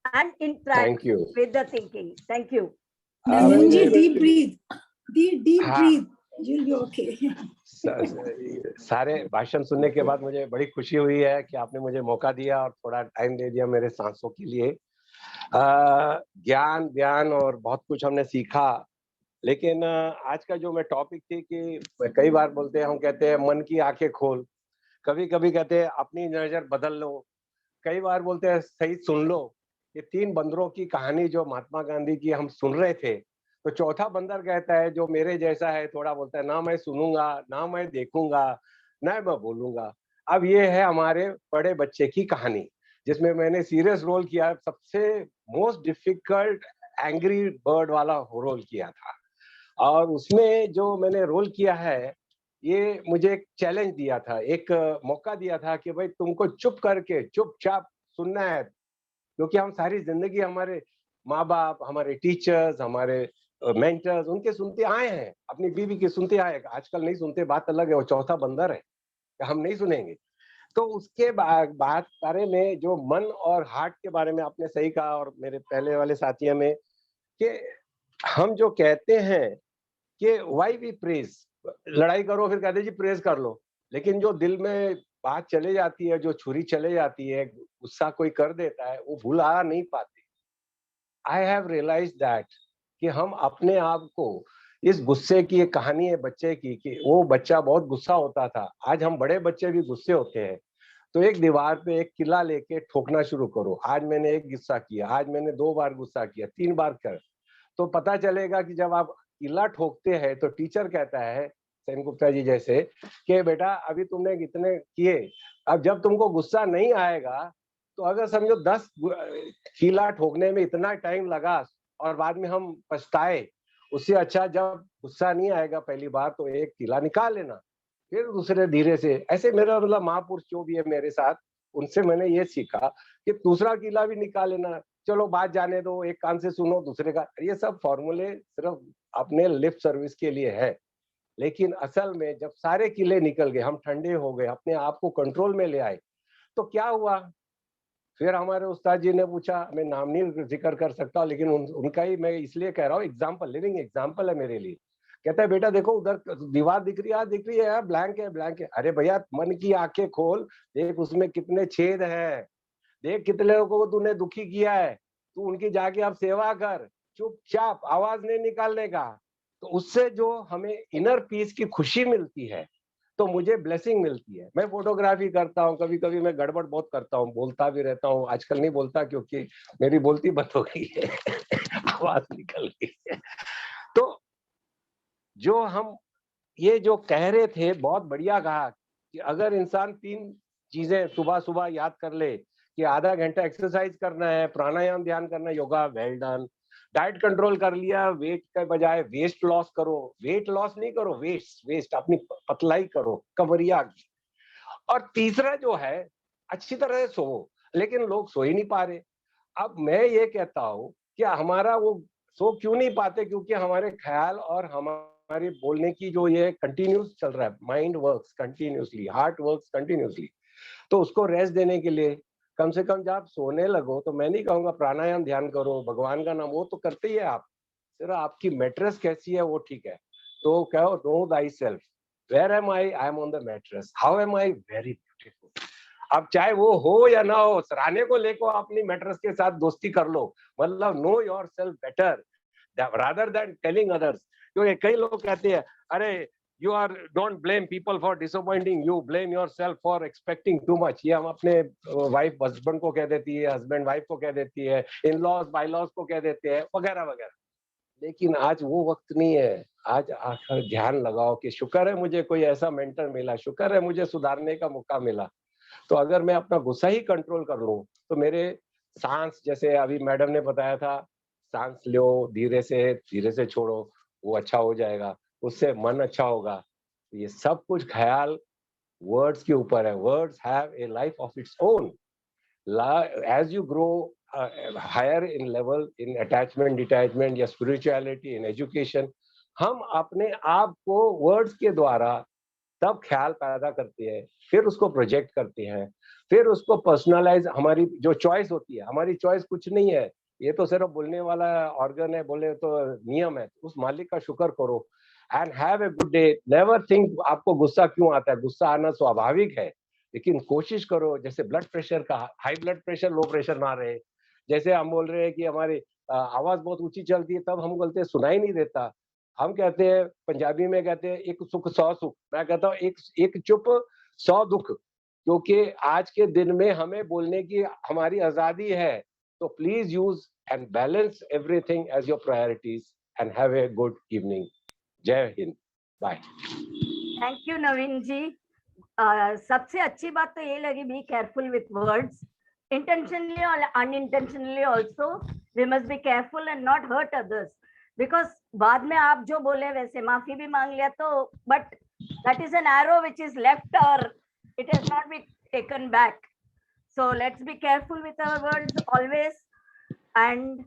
and interact Thank you. with the thinking. Thank you. Nandini ji, आपने deep breathe. Deep हाँ breathe. You'll be okay. सारे भाषण सुनने के बाद मुझे बड़ी खुशी हुई है कि आपने मुझे मौका दिया और थोड़ा टाइम दे दिया मेरे सांसों के लिए। ज्ञान ज्ञान और बहुत कुछ हमने सीखा, लेकिन आज का जो मैं टॉपिक थी कि कई बार बोलते हैं, हम कहते हैं मन की आंखें खोल, कभी कभी कहते हैं अपनी नजर बदल लो, कई बार बोलते हैं सही सुन लो। ये 3 बंदरों की कहानी जो महात्मा गांधी की हम सुन रहे थे, तो चौथा बंदर कहता है जो मेरे जैसा है, थोड़ा बोलता है ना मैं सुनूंगा, ना मैं देखूंगा, ना मैं बोलूंगा। अब ये है हमारे बड़े बच्चे की कहानी, जिसमें मैंने सीरियस रोल किया, सबसे मोस्ट डिफिकल्ट एंग्री बर्ड वाला रोल किया था। और उसमें जो मैंने रोल किया है, ये मुझे एक चैलेंज दिया था, एक मौका दिया था कि भाई तुमको चुप करके चुपचाप सुनना है, क्योंकि हम सारी जिंदगी हमारे माँ बाप, हमारे टीचर्स, हमारे मेंटर्स, उनके सुनते आए हैं, अपनी बीवी की सुनते आए, आजकल नहीं सुनते, बात अलग है, वो चौथा बंदर है, हम नहीं सुनेंगे। तो उसके बात बारे में जो मन और हार्ट के बारे में आपने सही कहा, और मेरे पहले वाले साथियों में, कि हम जो कहते हैं कि व्हाई वी प्रेज, लड़ाई करो फिर कहते जी प्रेज कर लो, लेकिन जो दिल में बात चले जाती है, जो छुरी चले जाती है, गुस्सा कोई कर देता है, वो भुला नहीं पाते। आई हैव रियलाइज्ड दैट कि हम अपने आप को, इस गुस्से की एक कहानी है बच्चे की, कि वो बच्चा बहुत गुस्सा होता था, आज हम बड़े बच्चे भी गुस्से होते हैं। तो एक दीवार पे एक किला लेके ठोकना शुरू करो, आज मैंने एक गुस्सा किया, आज मैंने 2 बार गुस्सा किया, 3 बार कर, तो पता चलेगा कि जब आप किला ठोकते हैं तो टीचर कहता है, सेन गुप्ता जी जैसे, कि बेटा अभी तुमने कितने किए, अब जब तुमको गुस्सा नहीं आएगा, तो अगर समझो 10 किला ठोकने में इतना टाइम लगा और बाद में हम पछताए, उससे अच्छा जब गुस्सा नहीं आएगा पहली बार तो एक किला निकाल लेना, फिर दूसरे धीरे से। ऐसे मेरा मतलब महापुरुष जो भी है मेरे साथ, उनसे मैंने ये सीखा कि दूसरा किला भी निकाल लेना, चलो बात जाने दो, एक कान से सुनो दूसरे का, ये सब फॉर्मूले सिर्फ अपने लिप सर्विस के लिए है। लेकिन असल में जब सारे किले निकल गए, हम ठंडे हो गए, अपने आप को कंट्रोल में ले आए, तो क्या हुआ, फिर हमारे उस्ताद जी ने पूछा, मैं नाम नहीं जिक्र कर सकता, लेकिन उनका ही मैं इसलिए कह रहा हूँ, एग्जाम्पल, लिविंग एग्जाम्पल है मेरे लिए। कहता है बेटा देखो उधर दीवार दिख रही है यार, ब्लैंक है ब्लैंक है। अरे भैया मन की आंखें खोल, देख उसमें कितने छेद हैं, देख कितने लोगों को तूने दुखी किया है, तू उनकी जाके अब सेवा कर, चुपचाप, आवाज नहीं निकालने का। तो उससे जो हमें इनर पीस की खुशी मिलती है, तो मुझे ब्लेसिंग मिलती है। मैं फोटोग्राफी करता हूँ, कभी कभी मैं गड़बड़ बहुत करता हूँ, बोलता भी रहता हूँ, आजकल नहीं बोलता क्योंकि मेरी बोलती बंद हो गई है आवाज निकल गई है। तो जो हम ये जो कह रहे थे, बहुत बढ़िया कहा कि अगर इंसान 3 चीजें सुबह सुबह याद कर ले कि आधा घंटा एक्सरसाइज करना है, प्राणायाम ध्यान करना है, yoga, well done, diet control कर लिया, वेट के बजाय वेस्ट लॉस करो, वेट लॉस नहीं करो, वेस्ट अपनी पतलाई करो, कमरिया की। और तीसरा जो है, अच्छी तरह से सो, लेकिन लोग सो ही नहीं पा रहे। अब मैं ये कहता हूँ कि हमारा वो सो क्यों नहीं पाते, क्योंकि हमारे ख्याल और हमारे बोलने की जो ये कंटिन्यूस चल रहा है, mind works continuously, heart works continuously. तो उसको रेस्ट देने के लिए कम से कम जब आप सोने लगो, तो मैं नहीं कहूंगा प्राणायाम ध्यान करो, भगवान का नाम, वो तो करते ही है आप, सिर्फ आपकी मैट्रेस कैसी है वो ठीक है। तो कहो know thyself, where am I am on the mattress, how am I very beautiful. अब चाहे वो हो या ना हो, सराहने को लेको अपनी मैट्रेस के साथ दोस्ती कर लो, मतलब know your self better rather than telling others. क्योंकि कई लोग कहते हैं, अरे you are don't blame people for disappointing you, blame yourself for expecting too much। ये हम अपने वाइफ हस्बैंड को कह देती है, हस्बैंड वाइफ को कह देती है, इन लॉज बाय लॉज को कह देते हैं, वगैरह वगैरह। लेकिन आज वो वक्त नहीं है। आज आखिर ध्यान लगाओ कि शुक्र है मुझे कोई ऐसा मेंटर मिला, शुक्र है मुझे सुधारने का मौका मिला। तो अगर मैं अपना गुस्सा ही कंट्रोल कर लूं, तो मेरे सांस, जैसे अभी मैडम ने बताया था, सांस लो, धीरे से छोड़ो, वो अच्छा हो जाएगा, उससे मन अच्छा होगा। ये सब कुछ ख्याल वर्ड्स के ऊपर है। Words have a life of its own. As you grow higher in level, in attachment, detachment या स्पिरिचुअलिटी, इन एजुकेशन, हम अपने आप को वर्ड्स के द्वारा तब ख्याल पैदा करती है, फिर उसको प्रोजेक्ट करती हैं, फिर उसको पर्सनलाइज, हमारी जो चॉइस होती है, हमारी चॉइस कुछ नहीं है, ये तो सिर्फ बोलने वाला ऑर्गन है, बोले तो नियम है, उस मालिक का शुक्र करो and have a good day. Never think आपको गुस्सा क्यों आता है, गुस्सा आना स्वाभाविक है, लेकिन कोशिश करो, जैसे ब्लड प्रेशर का, high blood pressure low pressure ना रहे। जैसे हम बोल रहे हैं कि हमारी आवाज बहुत ऊंची चलती है, तब हम बोलते हैं सुनाई नहीं देता। हम कहते हैं पंजाबी में कहते हैं एक सुख 100 सुख, मैं कहता हूँ एक चुप 100 दुख, क्योंकि आज के दिन में हमें बोलने की हमारी आजादी है। तो please use and balance everything as your priorities and have a good evening. जय Hind, bye. Thank you Naveen ji. सबसे अच्छी बात तो ये लगी, be careful with words, intentionally or unintentionally also we must be careful and not hurt others, because बाद में आप जो बोले वैसे माफी भी मांग लिया तो, but that is an arrow which is left or it has not been taken back. So let's be careful with our words always. And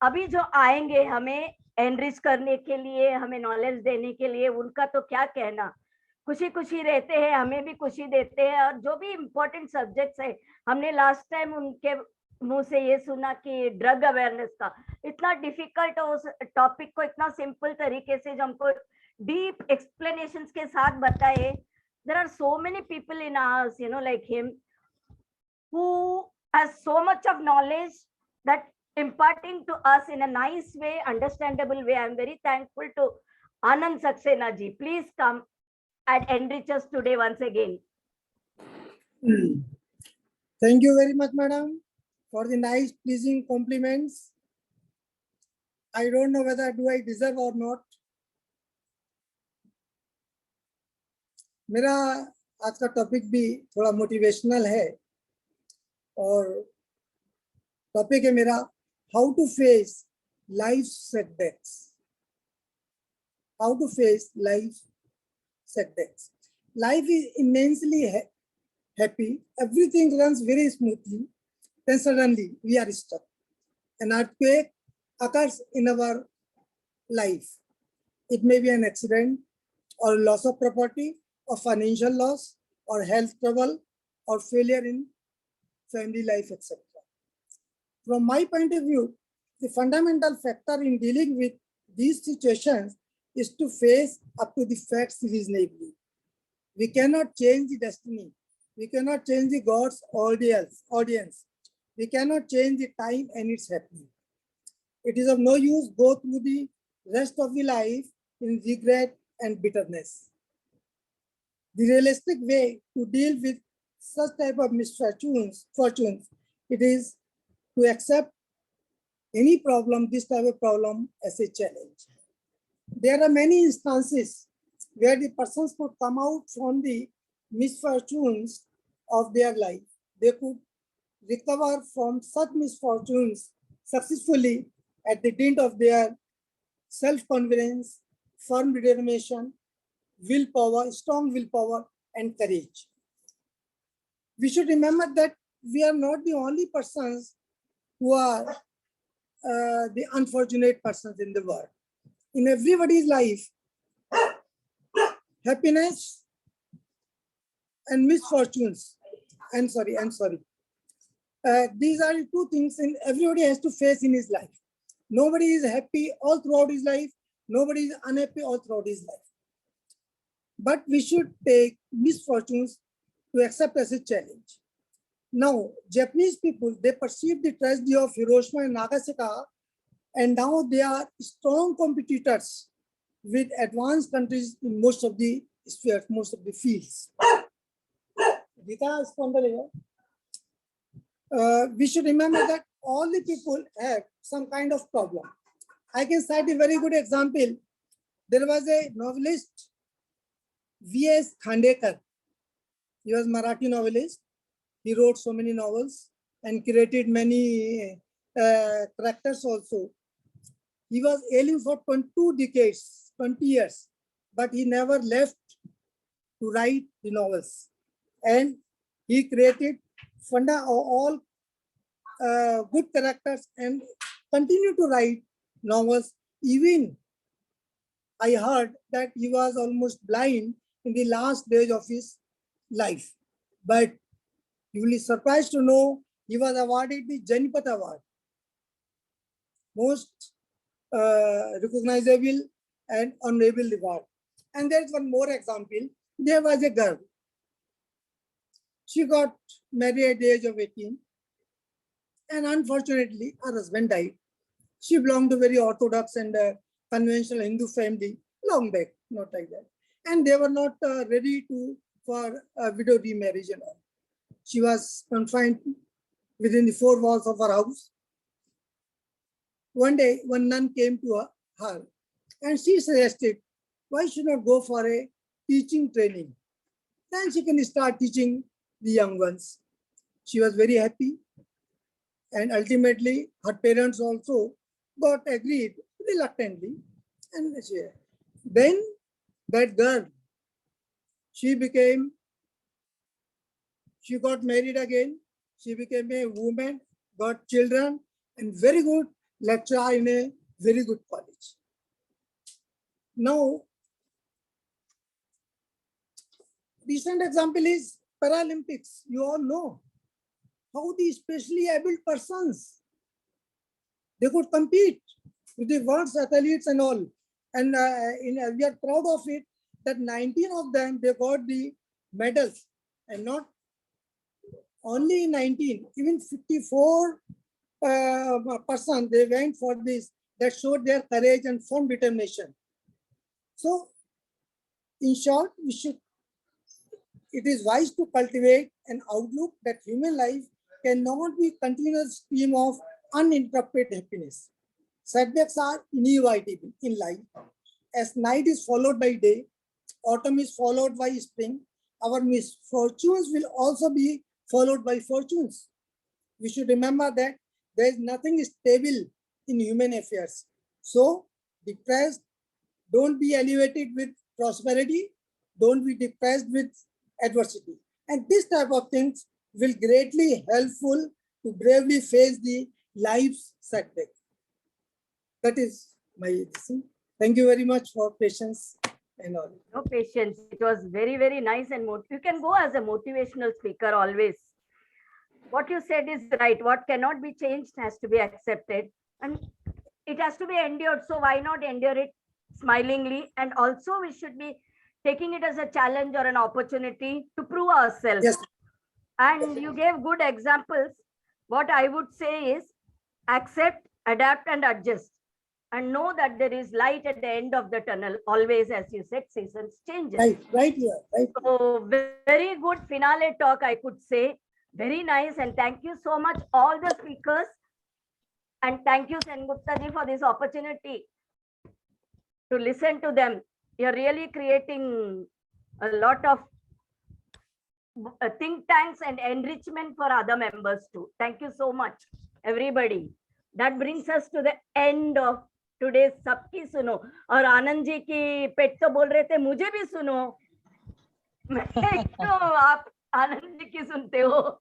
अभी जो आएंगे हमें एनरिच करने के लिए, हमें नॉलेज देने के लिए, उनका तो क्या कहना, खुशी खुशी रहते हैं, हमें भी खुशी देते हैं। और जो भी इम्पोर्टेंट सब्जेक्ट्स है, हमने लास्ट टाइम उनके मुंह से ये सुना कि ड्रग अवेयरनेस का इतना डिफिकल्ट उस टॉपिक को इतना सिंपल तरीके से जो हमको डीप एक्सप्लेनेशंस के साथ बताए। There are so many people in ours, you know, like him, who has so much of knowledge that imparting to us in a nice way, understandable way. I am very thankful to Anand Saxena ji. Please come and enrich us today once again. Thank you very much, madam, for the nice, pleasing compliments. I don't know whether do I deserve or not. मेरा आज का topic भी थोड़ा motivational है और topic है मेरा how to face life setbacks. How to face life setbacks. Life is immensely happy. Everything runs very smoothly. Then suddenly we are stuck. An earthquake occurs in our life. It may be an accident or loss of property or financial loss or health trouble or failure in family life, etc. From my point of view, the fundamental factor in dealing with these situations is to face up to the facts reasonably. We cannot change the destiny. We cannot change the God's audience. We cannot change the time and its happening. It is of no use go through the rest of the life in regret and bitterness. The realistic way to deal with such type of fortunes, it is to accept any problem, this type of problem, as a challenge. There are many instances where the persons could come out from the misfortunes of their life. They could recover from such misfortunes successfully at the dint of their self-confidence, firm determination, willpower, strong willpower, and courage. We should remember that we are not the only persons who are the unfortunate persons in the world. In everybody's life, happiness and misfortunes, these are the two things in everybody has to face in his life. Nobody is happy all throughout his life. Nobody is unhappy all throughout his life. But we should take misfortunes to accept as a challenge. Now, Japanese people, they perceive the tragedy of Hiroshima and Nagasaki, and now they are strong competitors with advanced countries in most of the spheres, most of the fields. We should remember that all the people have some kind of problem. I can cite a very good example. There was a novelist, V.S. Khandekar. He was Marathi novelist. He wrote so many novels and created many characters also. He was ailing for 22 decades, 20 years, but he never left to write the novels. And he created all good characters and continued to write novels. Even I heard that he was almost blind in the last days of his life. But you will be surprised to know he was awarded the Janipat Award, most recognizable and honorable award. And there is one more example. There was a girl. She got married at the age of 18, and unfortunately, her husband died. She belonged to very orthodox and conventional Hindu family long back, not like that. And they were not ready for widow remarriage and all. She was confined within the four walls of her house. One day, one nun came to her and she suggested, why should not go for a teaching training? Then she can start teaching the young ones. She was very happy. And ultimately, her parents also got agreed reluctantly. And then that girl, she got married again. She became a woman, got children, and very good lecturer in a very good college. Now, recent example is Paralympics. You all know how the specially able persons, they could compete with the world's athletes and all. And we are proud of it that 19 of them, they got the medals, and not only 19, even 54 persons, they went for this, that showed their courage and firm determination. So, in short, it is wise to cultivate an outlook that human life cannot be a continuous stream of uninterrupted happiness. Setbacks are inevitable in life. As night is followed by day, autumn is followed by spring, our misfortunes will also be followed by fortunes. We should remember that there is nothing stable in human affairs. So, depressed, don't be elevated with prosperity, don't be depressed with adversity. And this type of things will greatly helpful to bravely face the life's setback. That is my thing. Thank you very much for patience and all. No patience. It was very, very nice and you can go as a motivational speaker always. What you said is right. What cannot be changed has to be accepted, and it has to be endured. So why not endure it smilingly? And also we should be taking it as a challenge or an opportunity to prove ourselves. Yes. And you gave good examples. What I would say is accept, adapt, and adjust. And know that there is light at the end of the tunnel. Always, as you said, seasons changes. Right here. Right. So very good finale talk, I could say. Very nice. And thank you so much, all the speakers. And thank you, Sen Gupta ji, for this opportunity to listen to them. You're really creating a lot of think tanks and enrichment for other members too. Thank you so much, everybody. That brings us to the end of today's सबकी सुनो. और आनंद जी की पेट तो बोल रहे थे मुझे भी सुनो. मैं तो आप आनंद जी की सुनते हो.